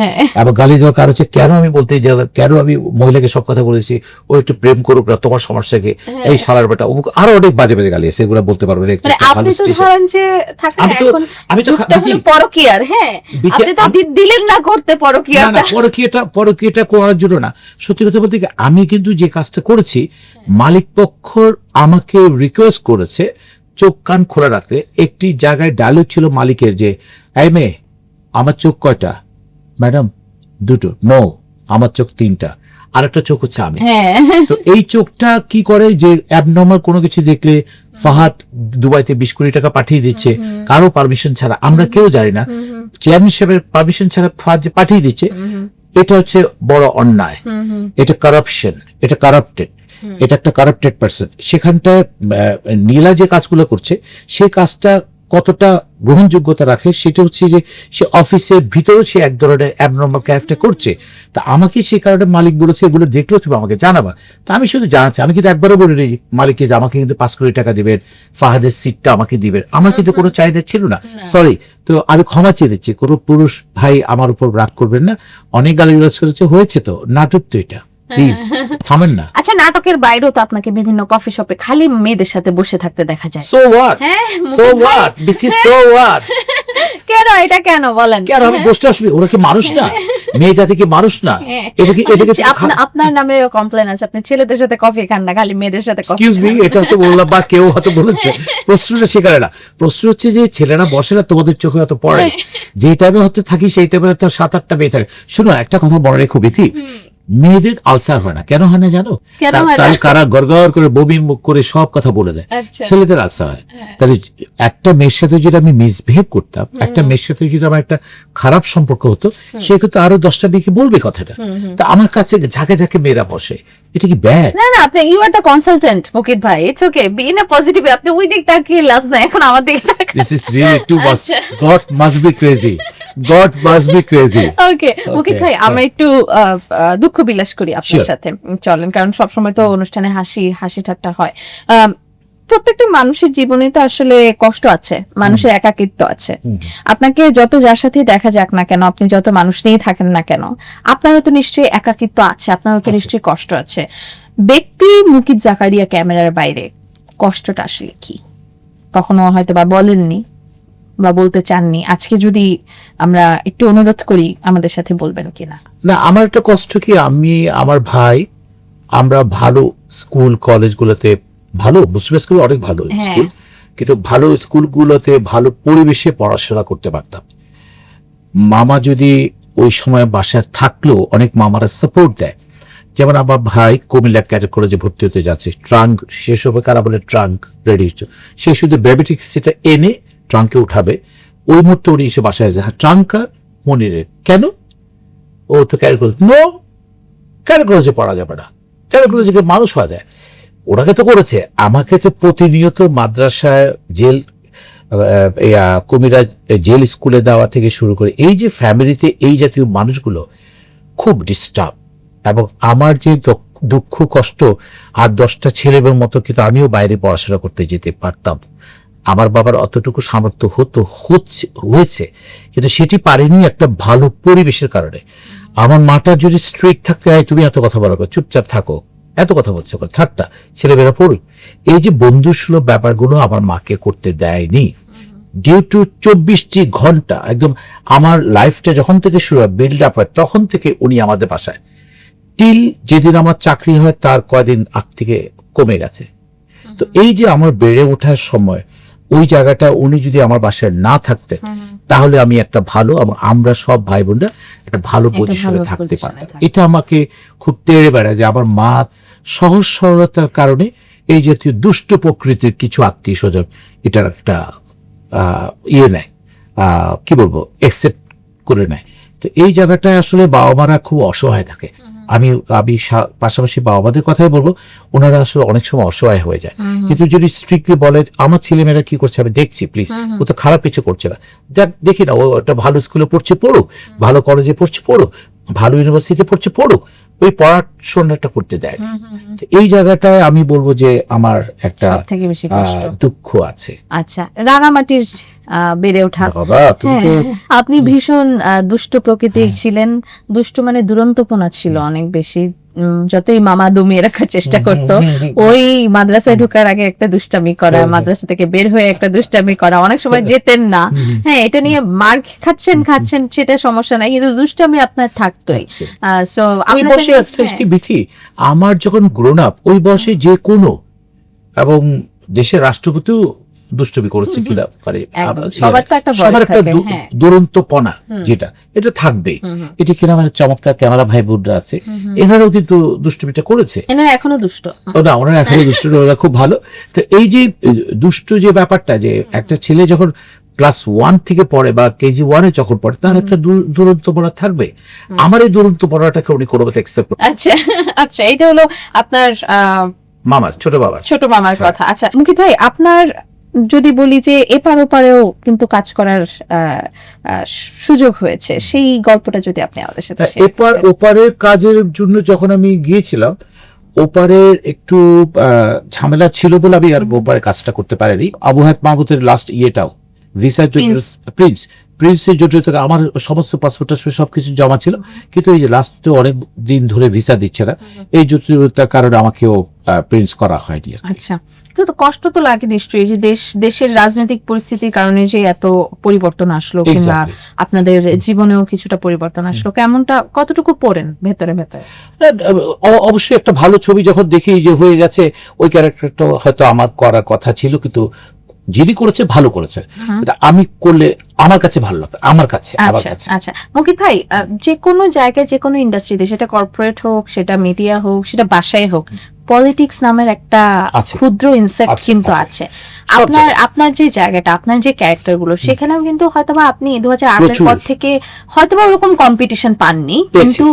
এবং গালি দেওয়ার কারণ হচ্ছে কেন আমি বলতে কেন আমি মহিলাকে সব কথা বলেছি, ও একটু প্রেম করুক না, তোমার সমস্যা কি, এই শালার বেটা, আরো অনেক বাজে বাজে গালি আছে, এগুলো বলতে পারবো না। আমি তো পরকীয়ার, হ্যাঁ আপনি তো দিলেন না করতে পরকীয়াটা। পরকীয়াটা করার জন্য না, সত্যি কথা বলতে আমি কিন্তু যে কাজটা করেছি, মালিক পক্ষ আমাকে রিকোয়েস্ট করেছে চোখ কান খোলা রাখতে। একটি জায়গায় ডায়লগ ছিল মালিকের যে, এই মেয়ে আমার চোখ কয়টা? ম্যাডাম 2টো। নো, আমার চোখ 3টা, আর একটা চোখ হচ্ছে আমি। তো এই চোখটা কি করে যে অ্যাবনর্মাল কোনো কিছু দেখলে ফাহাদ দুবাইতে 20 কোটি টাকা পাঠিয়ে দিচ্ছে কারো পারমিশন ছাড়া, আমরা কেউ জানি না, চেয়ারম্যান সাহেবের পারমিশন ছাড়া ফাহাদ যে পাঠিয়ে দিচ্ছে, এটা হচ্ছে বড় অন্যায়, এটা কারাপশন, এটা কারাপ্টেড, এটা একটা কারাপ্টেড পার্সন। সেখানটায় নীলা যে কাজগুলো করছে, সেই কাজটা কতটা গ্রহণযোগ্যতা রাখে সেটা হচ্ছে যে সে অফিসের ভিতরেও সে এক ধরনের অ্যাবনর্মাল ক্যারেক্টার করছে। তা আমাকে সেই কারণে মালিক বলেছে এগুলো দেখলেও তুমি আমাকে জানাবা। তা আমি শুধু জানাচ্ছি, আমি কিন্তু একবারও বলি নি মালিককে যে আমাকে কিন্তু 5 কোটি টাকা দিবেন, ফাহাদের সিটটা আমাকে দিবেন, আমার কিন্তু কোনো চাহিদা ছিল না, সরি। তো আমি ক্ষমা চেয়ে দিচ্ছি, কোনো পুরুষ ভাই আমার উপর রাগ করবেন না, অনেক গালিগালাজ করেছে, হয়েছে তো, নাটক তো এটা, প্লিজ থামেন না। আচ্ছা, নাটকের বাইরেও তো আপনাকে বিভিন্ন কফি শপে খালি মেয়েদের সাথে বসে থাকতে দেখা যায়। So what, so what, this is so what. কেন এটা কেন বলেন? কেন আমি বসতে আসবে? ওরা কি মানুষ না? মেয়ে জাতি কি মানুষ না? আপনার নামে কমপ্লেন আছে, আপনি ছেলেদের সাথে কফি খান না, খালি মেয়েদের সাথে কফি। এক্সকিউজ মি, এটা তো বললাম বা কেউ হয়তো বলেছে, প্রশ্নটা সেখানে না। প্রশ্ন হচ্ছে যে ছেলেরা বসে না, তোমাদের চোখে হয়তো পড়ে, যে টাইমে হয়তো থাকি সেই টাইমে হয়তো 7-8টা মেয়ে থাকে। শুনো, একটা কথা বড় রেখো বিথি, মেয়েদের আলসার হয় না, কেন হয় না জানো? কেন হয় না? তারা কারা গড়গড় করে বমির মুখ করে সব কথা বলে দেয়, আচ্ছা। ছেলেদের আলসার হয়। তাহলে একটা মেয়ের সাথে যদি আমি মিসবিহেভ করতাম, একটা মেয়ের সাথে যদি আমার একটা খারাপ সম্পর্ক হতো, সে কিন্তু আরো 10টা মেয়েকে বলবে কথাটা। তা আমার কাছে ঝাঁকে ঝাঁকে মেয়েরা বসে, এটা কি ব্যাড? না না, আপনি you are the consultant Mukit ভাই, it's okay, be in a positive. আপনি ওই দিক তাকিয়ে লাভ নাই, এখন আমার দিকে তাকান। This is really too much. আচ্ছা। God must be crazy. God must be crazy. ওকে মুকিত ভাই, আমরা একটু দুঃখ বিলাস করি আপনার Sure. সাথে, চলেন, কারণ সবসময় তো অনুষ্ঠানে হাসি ঠাট্টা হয়। প্রত্যেকটা মানুষের জীবনে তো আসলে কষ্ট আছে, মানুষের একাকিত্ব আছে। আপনাকে যত যার সাথে দেখা যাক না কেন, আপনি যত মানুষ নিয়ে থাকেন না কেন, আপনারও তো নিশ্চয়ই একাকিত্ব আছে, আপনারও তো নিশ্চয়ই কষ্ট আছে। ব্যক্তি মুকিত জাকারিয়া ক্যামেরার বাইরে কষ্টটা আসলে কি, কখনো হয়তো বা বলেননি বা বলতে চাননি, আজকে যদি আমরা একটু অনুরোধ করি আমাদের সাথে বলবেন কিনা? না, আমার একটা কষ্ট কি, আমি আমার ভাই আমরা ভালো স্কুল কলেজগুলোতে, ভালো মুসলিম স্কুল অনেক ভালো স্কুল, কিন্তু ভালো স্কুলগুলোতে ভালো পরিবেশে পড়াশোনা করতে পারতাম। মামা যদি ওই সময় বাসায় থাকলেও অনেক মামারা সাপোর্ট দেয়। যেমন আমার ভাই কুমিল্লা ক্যাডেট কলেজে ভর্তি হতে যাচ্ছে, ট্রাঙ্ক শেষ হবে, কারা বলে ট্রাঙ্ক রেডি হচ্ছে, সে শুধু বেবিটিক সেটা এনে ট্রাঙ্কে উঠাবে, ওই মুহূর্তে উনি এসে বাসায় যায়, হ্যাঁ ট্রাঙ্কা মনিরের, কেন ও তো ক্যাডেট কলেজ, নো ক্যাডেট কলেজে পড়া যাবে না, ক্যাডেট কলেজে মানুষ হওয়া যায়। ওনাকে তো করেছে, আমাকে তো প্রতিনিয়ত মাদ্রাসায় জেল, কুমিরা জেল স্কুলে দেওয়া থেকে শুরু করে এই যে ফ্যামিলিতে এই জাতীয় মানুষগুলো খুব ডিস্টার্ব, এবং আমার যে দুঃখ কষ্ট, আর 10টা ছেলেমেয়ের মতো কিন্তু আমিও বাইরে পড়াশোনা করতে যেতে পারতাম। আমার বাবার অতটুকু সামর্থ্য হয়েছে, কিন্তু সেটি পারেনি একটা ভালো পরিবেশের কারণে। আমার মাটা যদি স্ট্রিক্ট থাকতে হয়, তুমি এত কথা বলো, চুপচাপ থাকো, এত কথা বলছো, থাকটা ছেলেমেয়েরা পড়ুক, এই যে বন্ধুসুলভ ব্যাপারগুলো আমার মাকে করতে দেয়নি। ডিউ টু 24টি ঘন্টা একদম আমার লাইফটা যখন থেকে শুরু হয়, বিল্ড আপ হয়, তখন থেকে উনি আমাদের বাসায়, টিল যেদিন আমার চাকরি হয় তার কয়দিন আগ থেকে কমে গেছে। তো এই যে আমার বেড়ে ওঠার সময় ওই জায়গাটা উনি যদি আমার বাসায় না থাকতেন, তাহলে আমি একটা ভালো, এবং আমরা সব ভাই বোনরা একটা ভালো পজিশনে থাকতে পারতাম। এটা আমাকে খুব তেড়ে বেড়ায় যে আমার মা সহজ সরলতার কারণে এই জাতীয় দুষ্ট প্রকৃতির কিছু আত্মীয় স্বজন এটার একটা ইয়ে নেয়, কি বলবো, একসেপ্ট করে নেয়। তো এই জায়গাটায় আসলে বাবা মারা খুব অসহায় থাকে। আমি পাশাপাশি বাবা মাদের কথাই বলবো, ওনারা আসলে অনেক সময় অসহায় হয়ে যায়। কিন্তু যদি স্ট্রিক্টলি বলে আমার ছেলেমেয়েরা কি করছে আমি দেখছি, প্লিজ, ও তো খারাপ কিছু করছে না, দেখি না, ও একটা ভালো স্কুলে পড়ছে পড়ুক, ভালো কলেজে পড়ছে পড়ুক, ভালো ইউনিভার্সিটিতে পড়ছে পড়ুক, ওই পড়াশোনাটা করতে দেয়। এই জায়গাটায় আমি বলবো যে আমার একটা সবথেকে বেশি কষ্ট, দুঃখ আছে। আচ্ছা, রাঙামাটির বেড়ে ওঠা, বাবা তুমি তো আপনি ভীষণ দুষ্ট প্রকৃতির ছিলেন, দুষ্ট মানে দুরন্তপনা ছিল অনেক বেশি। যতই মামা দমিয়ে রাখার চেষ্টা করত, ওই মাদ্রাসায় ঢোকার আগে একটা দুষ্টামি করা, মাদ্রাসা থেকে বের হয়ে একটা দুষ্টামি করা, অনেক সময় যেতেন না। হ্যাঁ, এটা নিয়ে মার খাচ্ছেন সেটা সমস্যা নাই, কিন্তু দুষ্টামি আপনার থাকতোই। সো ওই বয়সে একটা কি বিধি, আমার যখন গ্রোন আপ ওই বয়সে যে কোনো, এবং দেশের রাষ্ট্রপতিও দুষ্টমি করেছে কিনা পারে, সবার তো একটা বয়স থাকে, হ্যাঁ, দুরন্তপনা যেটা, এটা থাকবেই। এটা কিনা মানে চমৎকার ক্যামেরা ভাই বোনরা আছে, এনারাও কিন্তু দুষ্টমিটা করেছে, এনারা এখনো দুষ্ট না, ওনারা এখনো দুষ্ট, ওরা খুব ভালো। তো এই যে দুষ্ট যে ব্যাপারটা, যে একটা ছেলে যখন ক্লাস 1 থেকে পড়ে বা কেজি 1-এ যখন পড়ে, তার একটা দুরন্তপনা থাকবে। আমার এই দুরন্তপনাটাকে উনি কোনো মতে অ্যাকসেপ্ট করতে। আচ্ছা আচ্ছা, এটা হলো আপনার মামার ছোট মামার কথা। আচ্ছা মুকিত ভাই, আপনার যদি বলি যে এপার ওপারেও কিন্তু কাজ করার সুযোগ হয়েছে, সেই গল্পটা যদি আপনি আমাদের সাথে। এপার ওপারের কাজের জন্য যখন আমি গিয়েছিলাম, ওপারের একটু ঝামেলা ছিল বলে আমি আর ওপারে কাজটা করতে পারিনি। আবু হায়াত মাহমুদের লাস্ট ইয়েটাও ভিসার প্রিন্সের জটিলতা, আমার সমস্ত পাসপোর্টের সবকিছু জমা ছিল, কিন্তু এই যে লাস্ট অনেক দিন ধরে ভিসা দিচ্ছে না, এই জটিলতার কারণে আমাকেও প্রিন্স করা হয়নি। আচ্ছা, তো কষ্ট তো লাগে নিশ্চয়ই, যে দেশের রাজনৈতিক পরিস্থিতির কারণে যে এত পরিবর্তন আসলো, কিংবা আপনাদের জীবনেও কিছুটা পরিবর্তন আসলো, কেমনটা কতটুকু পড়েন ভেতরে? অবশ্যই একটা ভালো ছবি যখন দেখি যে হয়ে গেছে, ওই ক্যারেক্টারটা হয়তো আমার করার কথা ছিল, কিন্তু যিনি করেছে ভালো করেছে, কিন্তু আমি করলে আমার কাছে ভালো লাগতো, আমার কাছে আমার আচ্ছা কাছে। আচ্ছা মুকিত ভাই, যে কোনো জায়গায় যে কোনো ইন্ডাস্ট্রিতে, সেটা কর্পোরেট হোক, সেটা মিডিয়া হোক, সেটা বাসায় হোক, পলিটিক্স নামের একটা আছে। ক্ষুদ্র ইনসেক্ট আছে, কিন্তু আছে। আছে। সব আপনার জায়গায়। আপনার যে জায়গাটা, আপনার যে ক্যারেক্টার গুলো, সেখানেও কিন্তু হয়তোবা আপনি 2008 এর প্রচুর। পর থেকে হয়তোবা ওরকম কম্পিটিশন পাননি, পেয়েছি। কিন্তু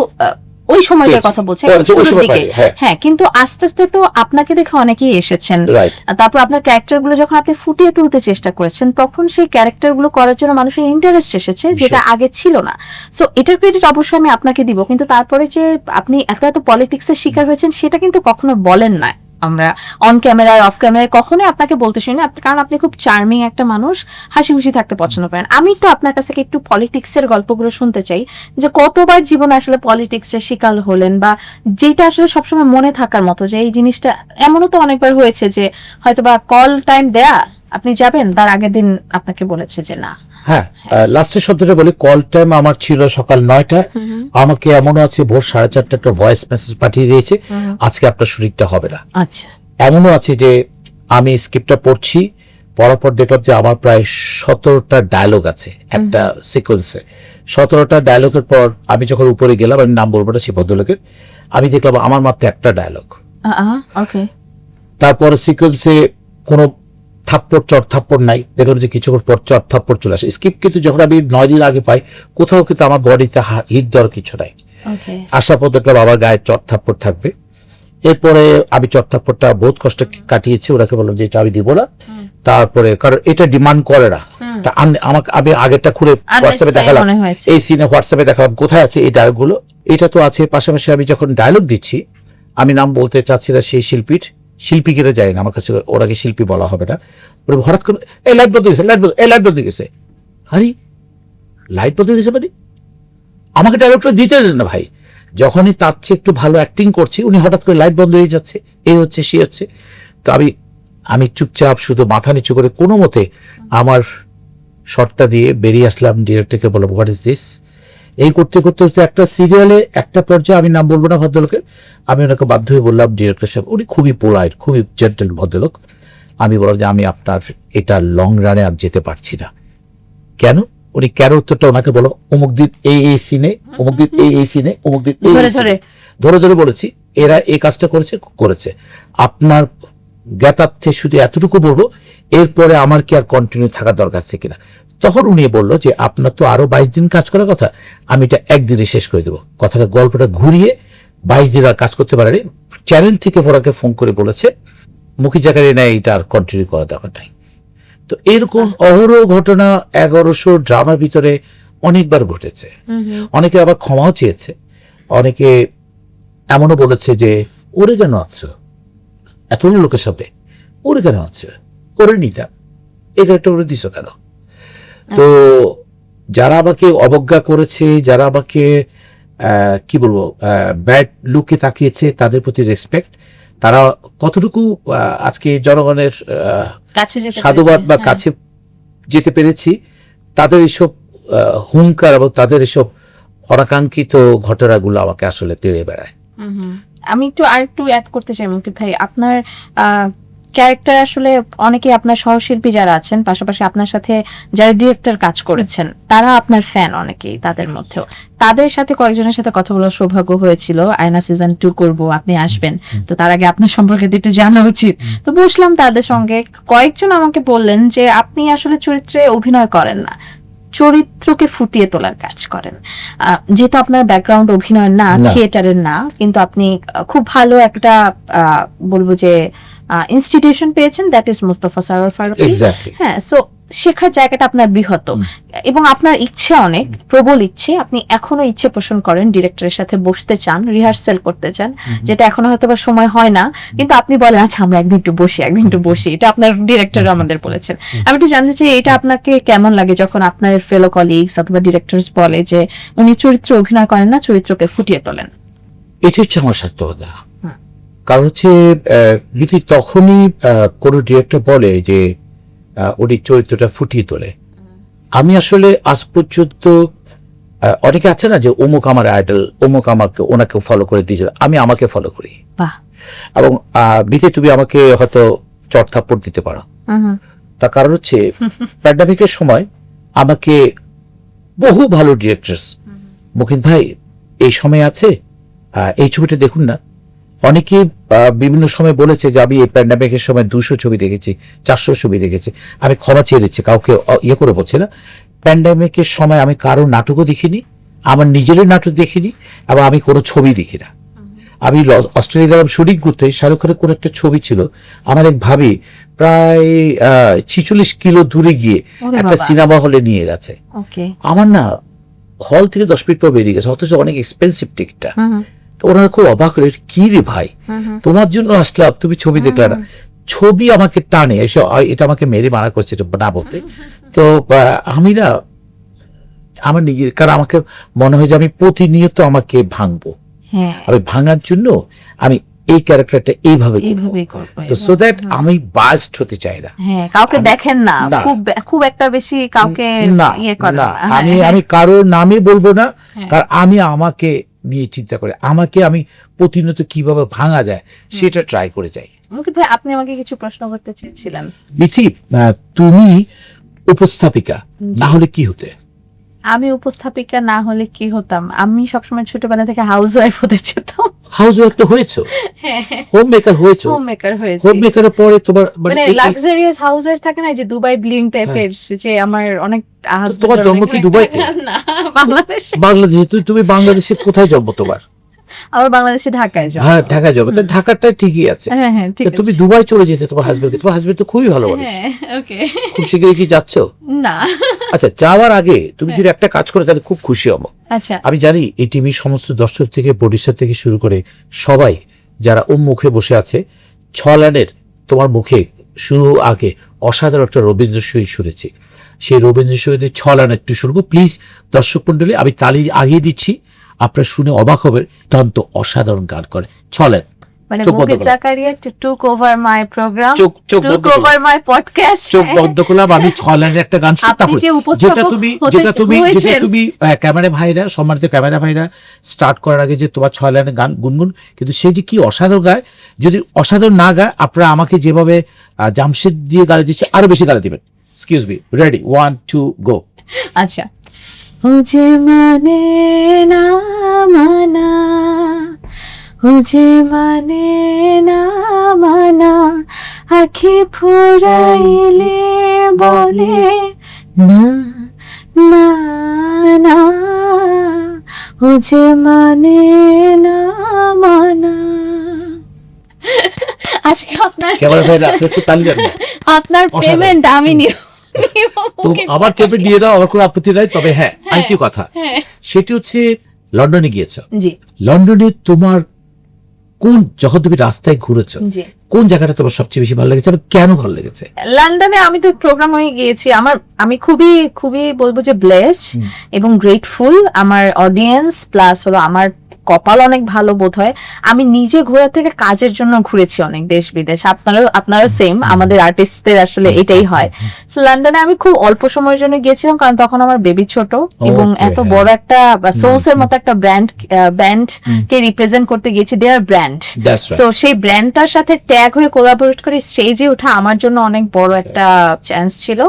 ওই সময়টার পেয়েছি। কথা বলছি, ওই একদম শুরুর সময় দিকে। পাইনি, হ্যাঁ। হ্যাঁ, কিন্তু আস্তে আস্তে তো আপনাকে দেখে অনেকেই এসেছেন। রাইট। তারপর আপনার ক্যারেক্টার গুলো যখন আপনি ফুটিয়ে তুলতে চেষ্টা করেছেন, তখন সেই ক্যারেক্টার গুলো করার জন্য মানুষের ইন্টারেস্ট এসেছে, যেটা আগে ছিল না। সো এটার ক্রেডিট অবশ্যই আমি আপনাকে দিব, কিন্তু তারপরে যে আপনি এত এত পলিটিক্সের শিকার হয়েছেন, সেটা কিন্তু কখনো বলেন না আমরা অন ক্যামেরায়, অফ ক্যামেরায় কখনোই আপনাকে বলতে শুনি না, কারণ আপনি খুব চার্মিং একটা মানুষ, হাসি খুশি থাকতে পছন্দ করেন। আমি একটু আপনার কাছ থেকে একটু পলিটিক্সের গল্পগুলো শুনতে চাই, যে কতবার জীবনে আসলে পলিটিক্সের শিকার হলেন, বা যেটা আসলে সবসময় মনে থাকার মতো, যে এই জিনিসটা এমনও তো অনেকবার হয়েছে যে হয়তোবা কল টাইম দেয়া, আপনি যাবেন, তার আগের দিন আপনাকে বলেছে যে না। হ্যাঁ, লাস্টের শব্দটা বলি, কল টাইম আমার ছিল সকাল 9টায়, আমাকে এমনও আছে ভোর 4:30 একটা ভয়েস মেসেজ পাঠিয়ে দিয়েছে, আজকে আপনার শুটিংটা হবে না। আচ্ছা। এমনও আছে যে আমি স্ক্রিপ্টটা পড়ছি, পড়ার পর দেখলাম যে আমার প্রায় 17টা ডায়লগ আছে একটা সিকোয়েন্সে। 17টা ডায়লগের পর আমি যখন উপরে গেলাম, আমি নাম বলবো না সেই ভদ্রলোকের, আমি দেখলাম আমার মাত্র একটা ডায়লগ। ওকে। তারপরে সিকোয়েন্সে কোনো থাপ্পড় চট থাপ্পড় নাই, দেখলাম যে কিছুক্ষণ পর চট থাপ্পড় চলে আসে। স্ক্রিপ্ট কিন্তু যখন আমি 9 দিন আগে পাই, কোথাও কিন্তু আমার বডিতে হিট দেওয়ার কিছু নাই। ওকে। আসার পর দেখলাম আমার গায়ে চট থাপ্পড় থাকবে। এরপরে আমি চট থাপ্পড়টা বহুত কষ্ট কাটিয়েছি, ওরাকে বললাম যে এটা আমি দিব না। তারপরে কারণ এটা ডিমান্ড করে না, আমাকে আমি আগেরটা খুলে হোয়াটসঅ্যাপে দেখালাম, মনে হয়েছে। এই সিনে হোয়াটসঅ্যাপে দেখালাম কোথায় আছে এই ডায়লগুলো। এটা তো আছে, পাশাপাশি আমি যখন ডায়লগ দিচ্ছি, আমি নাম বলতে চাচ্ছি না সেই শিল্পীর, শিল্পীকে যায় না আমার কাছে, ওরাকে শিল্পী বলা হবে না। ওরা হঠাৎ করে এই লাইট বদলে গেছে, লাইট বদলে গেছে। আরে লাইট বদলে গেছে মানে আমাকে ডায়লগটা দিতে দেন না ভাই। যখনই তার চেয়ে একটু ভালো অ্যাক্টিং করছি, উনি হঠাৎ করে লাইট বন্ধ হয়ে যাচ্ছে, এই হচ্ছে সে হচ্ছে। তো আমি চুপচাপ শুধু মাথা নিচু করে কোনো মতে আমার শর্টটা দিয়ে বেরিয়ে আসলাম। ডিরেক্টরকে বললাম হোয়াট ইজ দিস। এই করতে করতে করতে একটা সিরিয়ালে একটা পর্যায়ে, আমি নাম বলবো না ভদ্রলোকের, আমি ওনাকে বাধ্য হয়ে বললাম ডিরেক্টর সাহেব, উনি খুবই পোলাইট, খুবই জেন্টেল ভদ্রলোক, আমি বললাম যে আমি আপনার এটা লং রানে আর যেতে পারছি না। কেন? উনি কেন উত্তরটা ওনাকে বলো, অমুক দিন এই সিনে, অমুক দিন এই সিনে, অমুক দিন ধরে ধরে বলেছি, এরা এই কাজটা করেছে। আপনার জ্ঞাতার্থে শুধু এতটুকু বলবো, এরপরে আমার কি আর কন্টিনিউ থাকার দরকার আছে কিনা। তখন উনি বললো যে আপনার তো আরো 22 দিন কাজ করার কথা, আমি এটা একদিনে শেষ করে দেবো। কথাটা গল্পটা ঘুরিয়ে 22 দিন আর কাজ করতে পারেনি। চ্যানেল থেকে ওনাকে ফোন করে বলেছে মুখী জায়গায় না, এটা আর কন্টিনিউ করা দরকার নাই। তো এরকম অহরহ ঘটনা 1100 ড্রামার ভিতরে অনেকবার ঘটেছে। অনেকে আবার ক্ষমাও চেয়েছে, অনেকে এমনও বলেছে যে ওরে কেন আছো এতগুলো লোকের সামনে, ওরে কেন আছো, করে নিতাম, এই একটা ওরে দিছো কেন। তো যারা আমাকে অবজ্ঞা করেছে, যারা আমাকে কি বলবো ব্যাড লুকে তাকিয়েছে, তাদের প্রতি রেসপেক্ট। তারা কতটুকু আজকে জনগণের সাধুবাদ বা কাছে যেতে পেরেছি, তাদের এইসব হুঙ্কার এবং তাদের এসব অনাকাঙ্ক্ষিত ঘটনাগুলো আমাকে আসলে তেড়ে বেড়ায়। আমি আরেকটু অ্যাড করতে চাই মুকিত ভাই, আপনার ক্যারেক্টার আসলে অনেকে আপনার সহশিল্পী যারা আছেন, পাশাপাশি আপনার সাথে যারা ডিরেক্টর কাজ করেছেন, তারা আপনার ফ্যান অনেকেই, তাদের মধ্যেও তাদের সাথে কয়েকজনের সাথে কথা বলার সৌভাগ্য হয়েছিল। আয়না সিজন 2 করব, আপনি আসবেন, তো তার আগে আপনার সম্পর্কে একটু জানা উচিত। তো বসলাম তাদের সঙ্গে, কয়েকজন আমাকে বললেন যে আপনি আসলে চরিত্রে অভিনয় করেন না, চরিত্রকে ফুটিয়ে তোলার কাজ করেন। যেহেতু আপনার ব্যাকগ্রাউন্ড অভিনয় না, থিয়েটারের না, কিন্তু আপনি খুব ভালো একটা বলবো যে ইনস্টিটিউশন পেয়েছেন, দ্যাট ইজ মুস্তাফা সরোয়ার ফারুকী। হ্যাঁ, সো শেখার জায়গাটা আপনার বৃহত্তম, এবং আপনার ইচ্ছে অনেক, প্রবল ইচ্ছে, আপনি এখনো ইচ্ছে পোষণ করেন, ডিরেক্টরের সাথে বসতে চান, রিহার্সেল করতে চান, যেটা এখনো হয়তো বা সময় হয় না, কিন্তু আপনি বলেন আচ্ছা আমরা একদিন একটু বসি, এটা আপনার ডিরেক্টর আমাদের বলেছেন। আমি একটু জানতে চাই এটা আপনাকে কেমন লাগে যখন আপনার ফেলো কলিগস অথবা ডিরেক্টরস বলে যে উনি চরিত্রে অভিনয় করেন না, চরিত্রকে ফুটিয়ে তোলেন? এটা হচ্ছে আমার সার্থকতা। কারণ হচ্ছে যদি তখনই কোনো ডিরেক্টর বলে যে উনি চরিত্রটা ফুটিয়ে তোলে, আমি আসলে আজ পর্যন্ত অনেকে আছে না যে অমুক আমার আইডল, অমুক ওনাকে ফলো করে দিয়েছে, আমি আমাকে ফলো করি। এবং বিতে তুমি আমাকে হয়তো চট থাপ্পড় দিতে পারো, তার কারণ হচ্ছে প্যান্ডামিকের সময় আমাকে বহু ভালো ডিরেক্টরস, মুকিত ভাই এই সময় আছে, এই ছবিটা দেখুন না। অনেকে বিভিন্ন সময় বলেছে যে আমি এই প্যান্ডামিকের সময় 200 ছবি দেখেছি, 400 ছবি দেখেছি। আমি ক্ষমা চেয়ে দিচ্ছি, কাউকে ইয়ে করে বলছি না। প্যান্ডামিকের সময় আমি কারো নাটকও দেখিনি, আমার নিজেরই নাটক দেখিনি, এবং আমি কোনো ছবি দেখি না। আমি অস্ট্রেলিয়া গেলাম শুটিং করতে, শাহরুখ খানের কোনো একটা ছবি ছিল, আমার এক ভাবি প্রায় 46 কিলো দূরে গিয়ে একটা সিনেমা হলে নিয়ে গেছে। আমার না হল থেকে 10 মিনিট পর বেরিয়ে গেছে, অথচ অনেক এক্সপেন্সিভ টিকিটটা। তো ওনারা খুব অবাক হয়ে, কি রে ভাই, তোমার জন্য আসলাম, তুমি ছবি দেখলে না। ছবি আমাকে টানে এসে, এটা আমাকে মেরে মানা করছে এটা না বলতে। তো আমি না আমার নিজের, কারণ আমাকে মনে হয় যে আমি প্রতিনিয়ত আমাকে ভাঙবো, আমি ভাঙার জন্য আমি এই ক্যারেক্টারটা এইভাবে করব, তো সো দ্যাট আমি বাস্ট হতে চাই না। কাউকে দেখেন না খুব একটা বেশি, কাউকে ইয়ে করেন না। আমি কারোর নামই বলবো না, কারণ আমি আমাকে নিয়ে চিন্তা করে, আমাকে আমি প্রতিনিয়ত কিভাবে ভাঙা যায় সেটা ট্রাই করে যাই। মুকিত ভাই, আপনি আমাকে কিছু প্রশ্ন করতে চেয়েছিলেন। মিথি, তুমি উপস্থাপিকা না হলে কি হতে? আমি উপস্থাপিকা না হলে কি হতাম? আমি সবসময় ছোটবেলা থেকে হাউস ওয়াইফ হতে চেতাম। হাউস ওয়াইফ তো হয়েছো, হোম মেকার হয়েছো। হোম মেকার হয়েছি। হোম মেকারের পরে তোমার মানে লাক্সারিয়াস হাউস ওয়াইফ থাকে না, যে দুবাই ব্লিং টাইপের, যে আমার অনেক হাজবেন্ড। তোমার জন্ম কি দুবাইতে? না, বাংলাদেশ। বাংলাদেশে? তুমি বাংলাদেশে কোথায় জন্ম তোমার? আমার বাংলাদেশে ঢাকায় জন্ম। হ্যাঁ, ঢাকায় জন্ম। তো ঢাকাটা ঠিকই আছে। হ্যাঁ ঠিক আছে। তুমি দুবাই চলে যেতে তোমার হাজবেন্ডকে, তোমার হাজবেন্ড তো খুবই ভালো মানুষ। ওকে, খুব শীঘ্রই কি যাচ্ছ? না। আচ্ছা, যাওয়ার আগে তুমি যদি একটা কাজ করো তাহলে খুব খুশি হবো। আচ্ছা, আমি জানি এই টিভির সমস্ত দর্শক থেকে, প্রডিউসার থেকে শুরু করে সবাই যারা মুখে বসে আছে, ছলানের তোমার মুখে শুরু আগে অসাধারণ একটা রবীন্দ্রসঙ্গীত শুনেছি। সেই রবীন্দ্রসঙ্গীতের ছলান একটু শুরু করো প্লিজ। দর্শক মন্ডলী, আমি তালি আগিয়ে দিচ্ছি, আপনারা শুনে অবাক হবেন, অত্যন্ত অসাধারণ গান করে। ছলেন মানে Mukit Zakaria took over my program, took over my podcast। চোখ বন্ধ করলাম, আমি ছলানের একটা গান শুনতে পারি, যেটা তুমি ক্যামেরা ভাইরা, সম্মানিত ক্যামেরা ভাইরা স্টার্ট করার আগে যে তোমার ছলানের গান গুনগুন, কিন্তু সে যে কি অসাধারণ গায়। যদি অসাধারণ না গায়, আপনারা আমাকে যেভাবে জামশেদ দিয়ে গালি দিচ্ছে, আরো বেশি গালি দিবেন। এক্সকিউজ মি, রেডি, 1 2 গো। আচ্ছা। मुझे माने ना माना, मुझे माने ना माना, आँखें फुराइले बोले ना ना ना, मुझे माने ना माना। আজকে আপনার ক্যামেরা ভাইরা আপনি একটু তালি দেন। আপনার পেমেন্ট আমি নিব। তো আবার কেপে দিয়ে দাও, আমার কোনো আপত্তি নাই। তবে হ্যাঁ, আরেকটি কথা, সেটি হচ্ছে লন্ডনে গিয়েছ। জি। লন্ডনে তোমার কোন, যখন তুমি রাস্তায় ঘুরেছো, কোন জায়গাটা তোমার সবচেয়ে বেশি ভালো লেগেছে এবং কেন ভালো লেগেছে? লন্ডনে আমি তো প্রোগ্রাম হয়ে গিয়েছি। আমি খুবই খুবই বলবো যে ব্লেসড এবং গ্রেটফুল। আমার অডিয়েন্স প্লাস হলো আমার কপাল অনেক ভালো বোধ হয়। আমি নিজে ঘোরা থেকে কাজের জন্য ঘুরেছি অনেক দেশ বিদেশ। আপনারা সেম, আমাদের আর্টিস্টদের আসলে এটাই হয়। সো লন্ডনে আমি খুব অল্প সময়ের জন্য গিয়েছিলাম, কারণ তখন আমার বেবি ছোট, এবং এত বড় একটা সোর্সের মতো একটা ব্র্যান্ড কে রিপ্রেজেন্ট করতে গিয়েছি, দেয়ার ব্র্যান্ড। সো সেই ব্র্যান্ডটার সাথে ট্যাগ হয়ে কোলাবোরেট করে স্টেজে ওঠা আমার জন্য অনেক বড় একটা চান্স ছিল।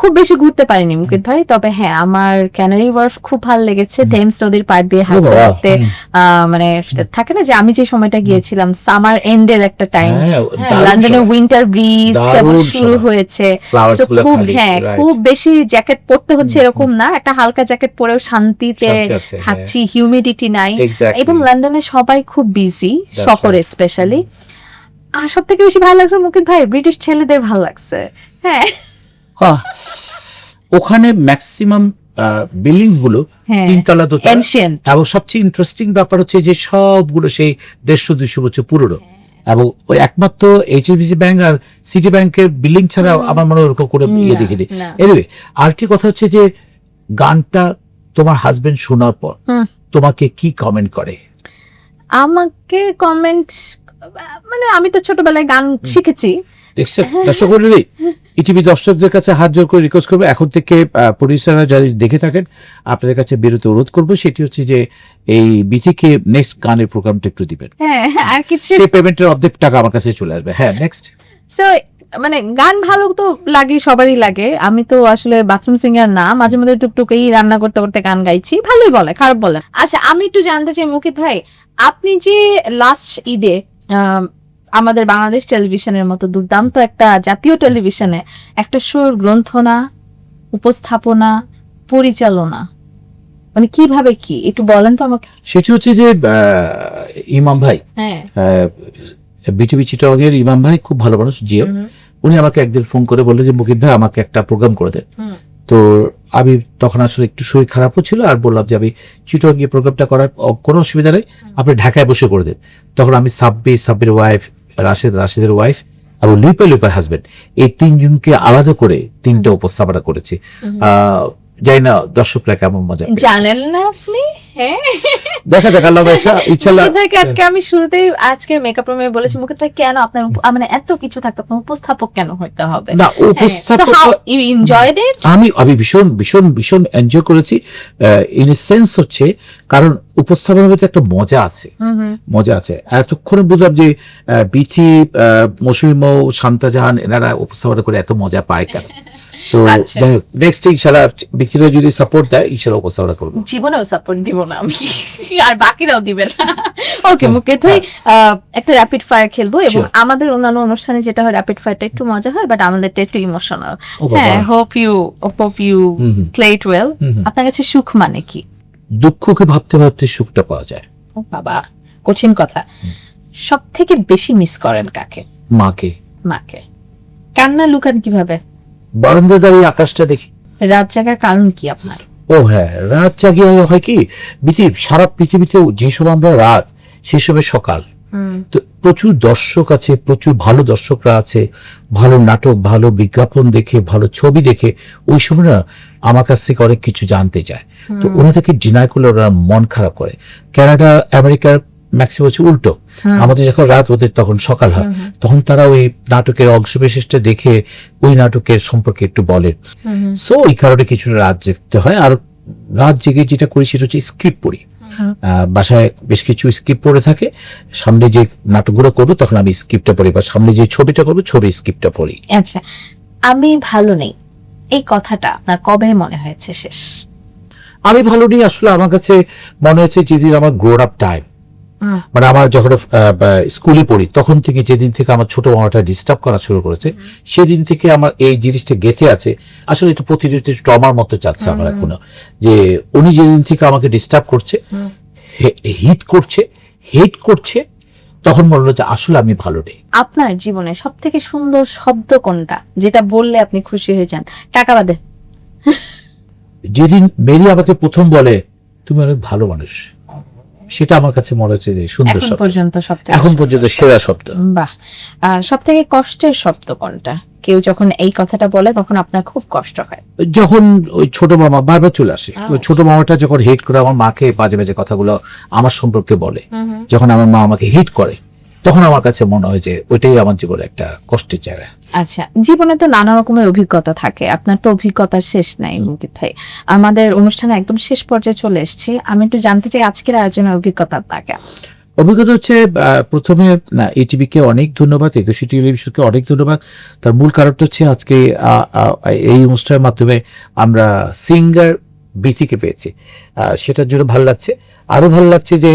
খুব বেশি ঘুরতে পারিনি মুকিত ভাই, তবে হ্যাঁ আমার ক্যানারি ওয়ার্ফ খুব ভালো লেগেছে। থেমস নদীর পাড় দিয়ে হাঁটতে হাঁটতে, মানে থাকে না যে আমি যে সময়টা গিয়েছিলাম সামার এন্ডের একটা টাইম, লন্ডনে উইন্টার ব্রিজ কেবল শুরু হয়েছে। খুব খুব বেশি জ্যাকেট পরতে হচ্ছে এরকম না, একটা হালকা জ্যাকেট পরেও শান্তিতে থাকছি, হিউমিডিটি নাই। এবং লন্ডনে সবাই খুব বিজি, শহরে স্পেশালি। আর সব থেকে বেশি ভালো লাগছে মুকিত ভাই, ব্রিটিশ ছেলেদের ভালো লাগছে। হ্যাঁ, ওখানে ম্যাক্সিমাম বিল্ডিং গুলো তিনতলা দোতলা, এবং সবচেয়ে ইন্টারেস্টিং ব্যাপার হচ্ছে যে সবগুলো সেই 150-200 বছর পুরনো, এবং ওই একমাত্র এইচএসবিসি ব্যাংক আর সিটি ব্যাংকের বিল্ডিং ছাড়া আমার মনে হয় ওরকম করে ইয়ে দেখিনি। এনিওয়ে, আরেকটি কথা হচ্ছে যে গানটা তোমার হাজবেন্ড শোনার পর তোমাকে কি কমেন্ট করে? আমাকে কমেন্ট, মানে আমি তো ছোটবেলায় গান শিখেছি। দর্শক মণ্ডলী, ইটিভি দর্শকদের কাছে হাত জোর করে রিকোয়েস্ট করবো, এখন থেকে প্রডিউসাররা যারা দেখে থাকেন আপনাদের কাছে বিরতি অনুরোধ করবো, সেটি হচ্ছে যে এই বিথিকে নেক্সট গানের প্রোগ্রামটা একটু দিবেন। আর কিছু সেই পেমেন্টের অর্ধেক টাকা আমার কাছে চলে আসবে। হ্যাঁ, নেক্সট। সো মানে গান ভালো তো লাগে, সবারই লাগে। আমি তো আসলে বাথরুম সিঙ্গার না, মাঝে মধ্যে টুকটুক এই রান্না করতে করতে গান গাইছি, ভালোই বলে, খারাপ বলে। আচ্ছা, আমি একটু জানতে চাই মুকিত ভাই, আপনি যে লাস্ট ঈদে আমাদের বাংলাদেশ টেলিভিশনের মতো দুর্দান্ত একটা জাতীয় টেলিভিশনে একটা শোর গ্রন্থনা, উপস্থাপনা, পরিচালনা, মানে কিভাবে কি একটু বলেন তো আমাকে। সেটা হচ্ছে যে ইমাম ভাই, হ্যাঁ, বিটিভি চিটাগের ইমাম ভাই খুব ভালো মানুষ, জিও। উনি আমাকে একদিন ফোন করে বললেন যে মুকিত ভাই আমাকে একটা প্রোগ্রাম করে দেন। তো আমি তখন আসলে একটু শরীর খারাপও ছিল, আর বললাম যে আমি চিটাগং গিয়ে প্রোগ্রামটা করার কোনো অসুবিধা নেই, আপনি ঢাকায় বসে করে দেন। তখন আমি সাব্বির ওয়াইফ, রাশেদের ওয়াইফ এবং লুইপার হাজবেন্ড, এই তিনজনকে আলাদা করে তিনটা উপস্থাপনা করেছি। জানি না দর্শকরা কেমন মজা পেয়েছে। জানেন না আপনি? হ্যাঁ, দেখা যাক, আল্লাহ ইনশাআল্লাহ। মুকিত ভাইকে আজকে আমি শুরুতেই আজকে মেকআপ রুমে বলেছি, মুকিত ভাই কেন আপনার মানে এত কিছু থাকতো, আপনার উপস্থাপক কেন হইতে হবে? না, উপস্থাপক ইউ এনজয়েড ইট? আমি ভীষণ ভীষণ ভীষণ এনজয় করেছি। ইন এ সেন্স হচ্ছে, কারণ উপস্থাপনার মধ্যে একটা মজা আছে। এতক্ষণে বুঝলাম যে বিথি, মৌসুমী মৌ, শান্তা জাহান এনারা উপস্থাপনা করে এত মজা পায় কেন। তো যাই হোক, নেক্সট ইনশাআল্লাহ বিথিরা যদি সাপোর্ট দেয় ইনশাআল্লাহ উপস্থাপনা করবো। জীবনেও সাপোর্ট দিব না আমি, আর বাকিরাও দিবে না। ওকে মুকিত ভাই, একটা র্যাপিড ফায়ার খেলবো, এবং আমাদের অন্যান্য অনুষ্ঠানে যেটা হয় র্যাপিড ফায়ারটা একটু মজা হয়, বাট আমাদেরটা একটু ইমোশনাল। হ্যাঁ, hope you play it well. আপনার কাছে সুখ মানে কি? দুঃখকে ভাবতে ভাবতে সুখটা পাওয়া যায়। ও বাবা, কঠিন কথা। সব থেকে বেশি মিস করেন কাকে? মাকে। কান্না লুকান কিভাবে? বারান্দা দাঁড়িয়ে আকাশটা দেখি। রাত জাগার কারণ কি আপনার? ও হ্যাঁ, রাত জাগিয়ে হয় কি, সারা পৃথিবীতে যেসব আমরা রাত, সেসবের সকাল। তো প্রচুর দর্শক আছে, প্রচুর ভালো দর্শকরা আছে, ভালো নাটক, ভালো বিজ্ঞাপন দেখে, ভালো ছবি দেখে ওই সময় না আমার কাছ থেকে অনেক কিছু জানতে চায়। তো ওনাদেরকে ডিনাই করলে ওরা মন খারাপ করে। কানাডা, আমেরিকার ম্যাক্সিমাম হচ্ছে উল্টো, আমাদের যখন রাত ওদের তখন সকাল হয়, তখন তারা ওই নাটকের অংশবিশেষটা দেখে ওই নাটকের সম্পর্কে একটু বলেন। সো এই কারণে কিছুটা রাত জাগতে হয়। আর রাত জেগে যেটা করি সেটা হচ্ছে স্ক্রিপ্ট পড়ি। বাসায় বেশ কিছু স্ক্রিপ্ট পড়ে থাকে, সামনে যে নাটকগুলো করবো তখন আমি স্ক্রিপ্টটা পড়ি, বা সামনে যে ছবিটা করবো ছবি স্ক্রিপ্টটা পড়ি। আচ্ছা, আমি ভালো নেই এই কথাটা আপনার কবে মনে হয়েছে শেষ? আমি ভালো নেই আসলে আমার কাছে মনে হয়েছে যেদিন আমার গ্রোড আপ টাইম, মানে আমার যখন স্কুলে পড়ি তখন থেকে, যেদিন থেকে আমার ছোট মামাটা ডিস্টার্ব করা শুরু করেছে, সেদিন থেকে আমার এই জিনিসটা গেঁথে আছে। আসলে এটা প্রতিনিয়ত ট্রমার মতো যাচ্ছে আমার এখনো, যে উনি যেদিন থেকে আমাকে ডিস্টার্ব করছে, হেট করছে, তখন মনে হলো যে আসলে আমি ভালো নেই। আপনার জীবনে সব থেকে সুন্দর শব্দ কোনটা, যেটা বললে আপনি খুশি হয়ে যান? টাকা বাদে। যেদিন মেরি আমাকে প্রথম বলে তুমি অনেক ভালো মানুষ, সেটা আমার কাছে মনে হচ্ছে যে সুন্দর শব্দ, এখন পর্যন্ত সেরা শব্দ। বাহ। সব থেকে কষ্টের শব্দ কোনটা? কেউ যখন এই কথাটা বলে তখন আপনার খুব কষ্ট হয়? যখন ওই ছোট মামা বারবার চলে আসে, ওই ছোট মামাটা যখন হেট করে আমার মাকে বাজে বাজে কথাগুলো আমার সম্পর্কে বলে, যখন আমার মা আমাকে হিট করে, তখন আমার কাছে মনে হয় যে ওইটাই আমার জীবনে একটা কষ্টের জায়গা। আচ্ছা, জীবনে তো নানা রকমের অভিজ্ঞতা থাকে, আপনার তো অভিজ্ঞতার শেষ নাই মুকিত ভাই। আমাদের অনুষ্ঠানে একদম শেষ পর্যায়ে চলে এসেছি, আমি একটু জানতে চাই আজকের আয়োজনের অভিজ্ঞতা আপনাকে। অভিজ্ঞতা হচ্ছে, প্রথমে এটিভি কে অনেক ধন্যবাদ, একুশে টেলিভিশনকে অনেক ধন্যবাদ। তার মূল কারণটা হচ্ছে আজকে এই অনুষ্ঠানের মাধ্যমে আমরা সিঙ্গার বিথিকে পেয়েছি, সেটার জন্য ভালো লাগছে। আরো ভালো লাগছে যে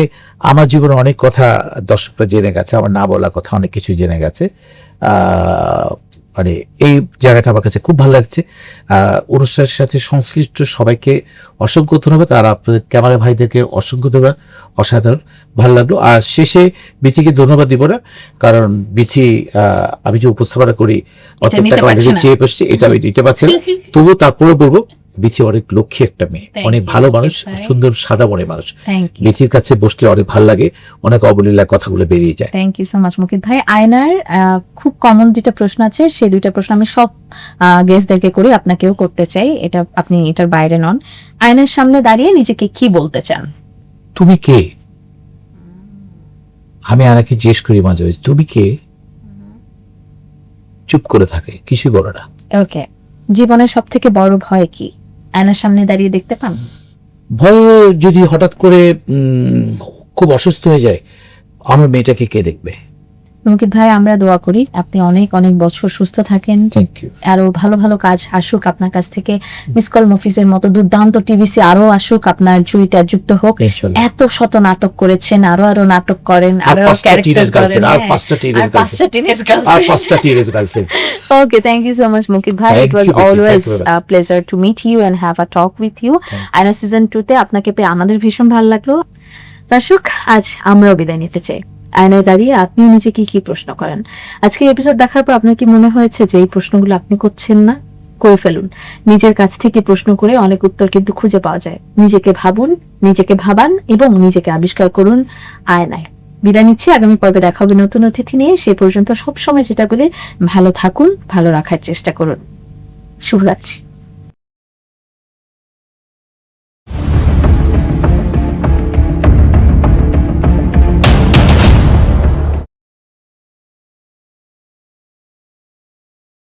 আমার জীবনে অনেক কথা দর্শকরা জেনে গেছে, আমার না বলা কথা অনেক কিছু জেনে গেছে। মানে এই জায়গাটা আমার কাছে খুব ভালো লাগছে। অনুষ্ঠানের সাথে সংশ্লিষ্ট সবাইকে অসংখ্য ধন্যবাদ, আর আপনাদের ক্যামেরা ভাইদেরকে অসংখ্য ধন্যবাদ, অসাধারণ ভালো লাগলো। আর শেষে বিথিকে ধন্যবাদ দিব না, কারণ বিথি আমি যে উপস্থাপনা করি অত টাকা চেয়ে বসছি, এটা আমি দিতে পারছি না। তবুও তারপরে বলবো বিথি অনেক লক্ষ্মী একটা মেয়ে, অনেক ভালো মানুষ, সুন্দর সাদা মনের মানুষ। বিথির কাছে বসলে অনেক ভালো লাগে, অনেক অবলীলা কথাগুলো বেরিয়ে যায়। Thank you so much Mukit ভাই। আয়নার খুব কমন দুইটা প্রশ্ন আছে, সেই দুইটা প্রশ্ন আমি সব গেস্টদেরকে করি, আপনাকেও করতে চাই, এটা আপনি এটার বাইরে নন। আয়নার সামনে দাঁড়িয়ে নিজেকে কি বলতে চান? তুমি কে? আমি আয়নাকে জিজ্ঞেস করি মাঝে মাঝে তুমি কে, চুপ করে থাকে, কিছু বলে না। ওকে, জীবনের সব থেকে বড় ভয় কি? আয়নার সামনে দাঁড়িয়ে দেখতে পান? ভয় যদি হঠাৎ করে খুব অসুস্থ হয়ে যায়, আমার মেয়েটাকে কে দেখবে, মুকিত ভাই আমরা দোয়া করি আপনি অনেক অনেক বছর সুস্থ থাকেন, থ্যাংক ইউ। আরো ভালো ভালো কাজ আসুক আপনার কাছ থেকে, মিস কল মফিজের মতো দুর্দান্ত টিভিসি আরো আসুক, আপনার ঝুড়িতে যুক্ত হোক। ইনশাআল্লাহ। এত শত নাটক করেছেন, আরো আরো নাটক করেন, আর আরো 5টা ক্যারেক্টার teenage করেন, girlfriend, আর হ্যাঁ। 5টা teenage আর 5টা টিনেজ আর গার্লফ্রেন্ড। 5টা teenage girlfriend. Okay, thank you so much, Mukit bhai. Thank It was you, Vicky. always Thank you very a pleasure to meet you and have a talk with you. আয়না season 2 তে আপনাকে পেয়ে আমাদের ভীষণ ভালো লাগলো। দর্শক, আজ আমরাও বিদায় নিতে চাই। আয়নায় দাঁড়িয়ে আপনি নিজেকে কি প্রশ্ন করেন? আজকের এপিসোড দেখার পর আপনার কি মনে হয়েছে যে এই প্রশ্নগুলো আপনি করছেন না? করে ফেলুন। নিজের কাছ থেকে প্রশ্ন করে অনেক উত্তর কিন্তু খুঁজে পাওয়া যায়। নিজেকে ভাবুন, নিজেকে ভাবান এবং নিজেকে আবিষ্কার করুন আয়নায়। বিদায় নিচ্ছি, আগামী পর্বে দেখা হবে নতুন অতিথি নিয়ে। সে পর্যন্ত সবসময় যেটা বলে, ভালো থাকুন, ভালো রাখার চেষ্টা করুন। শুভরাত্রি।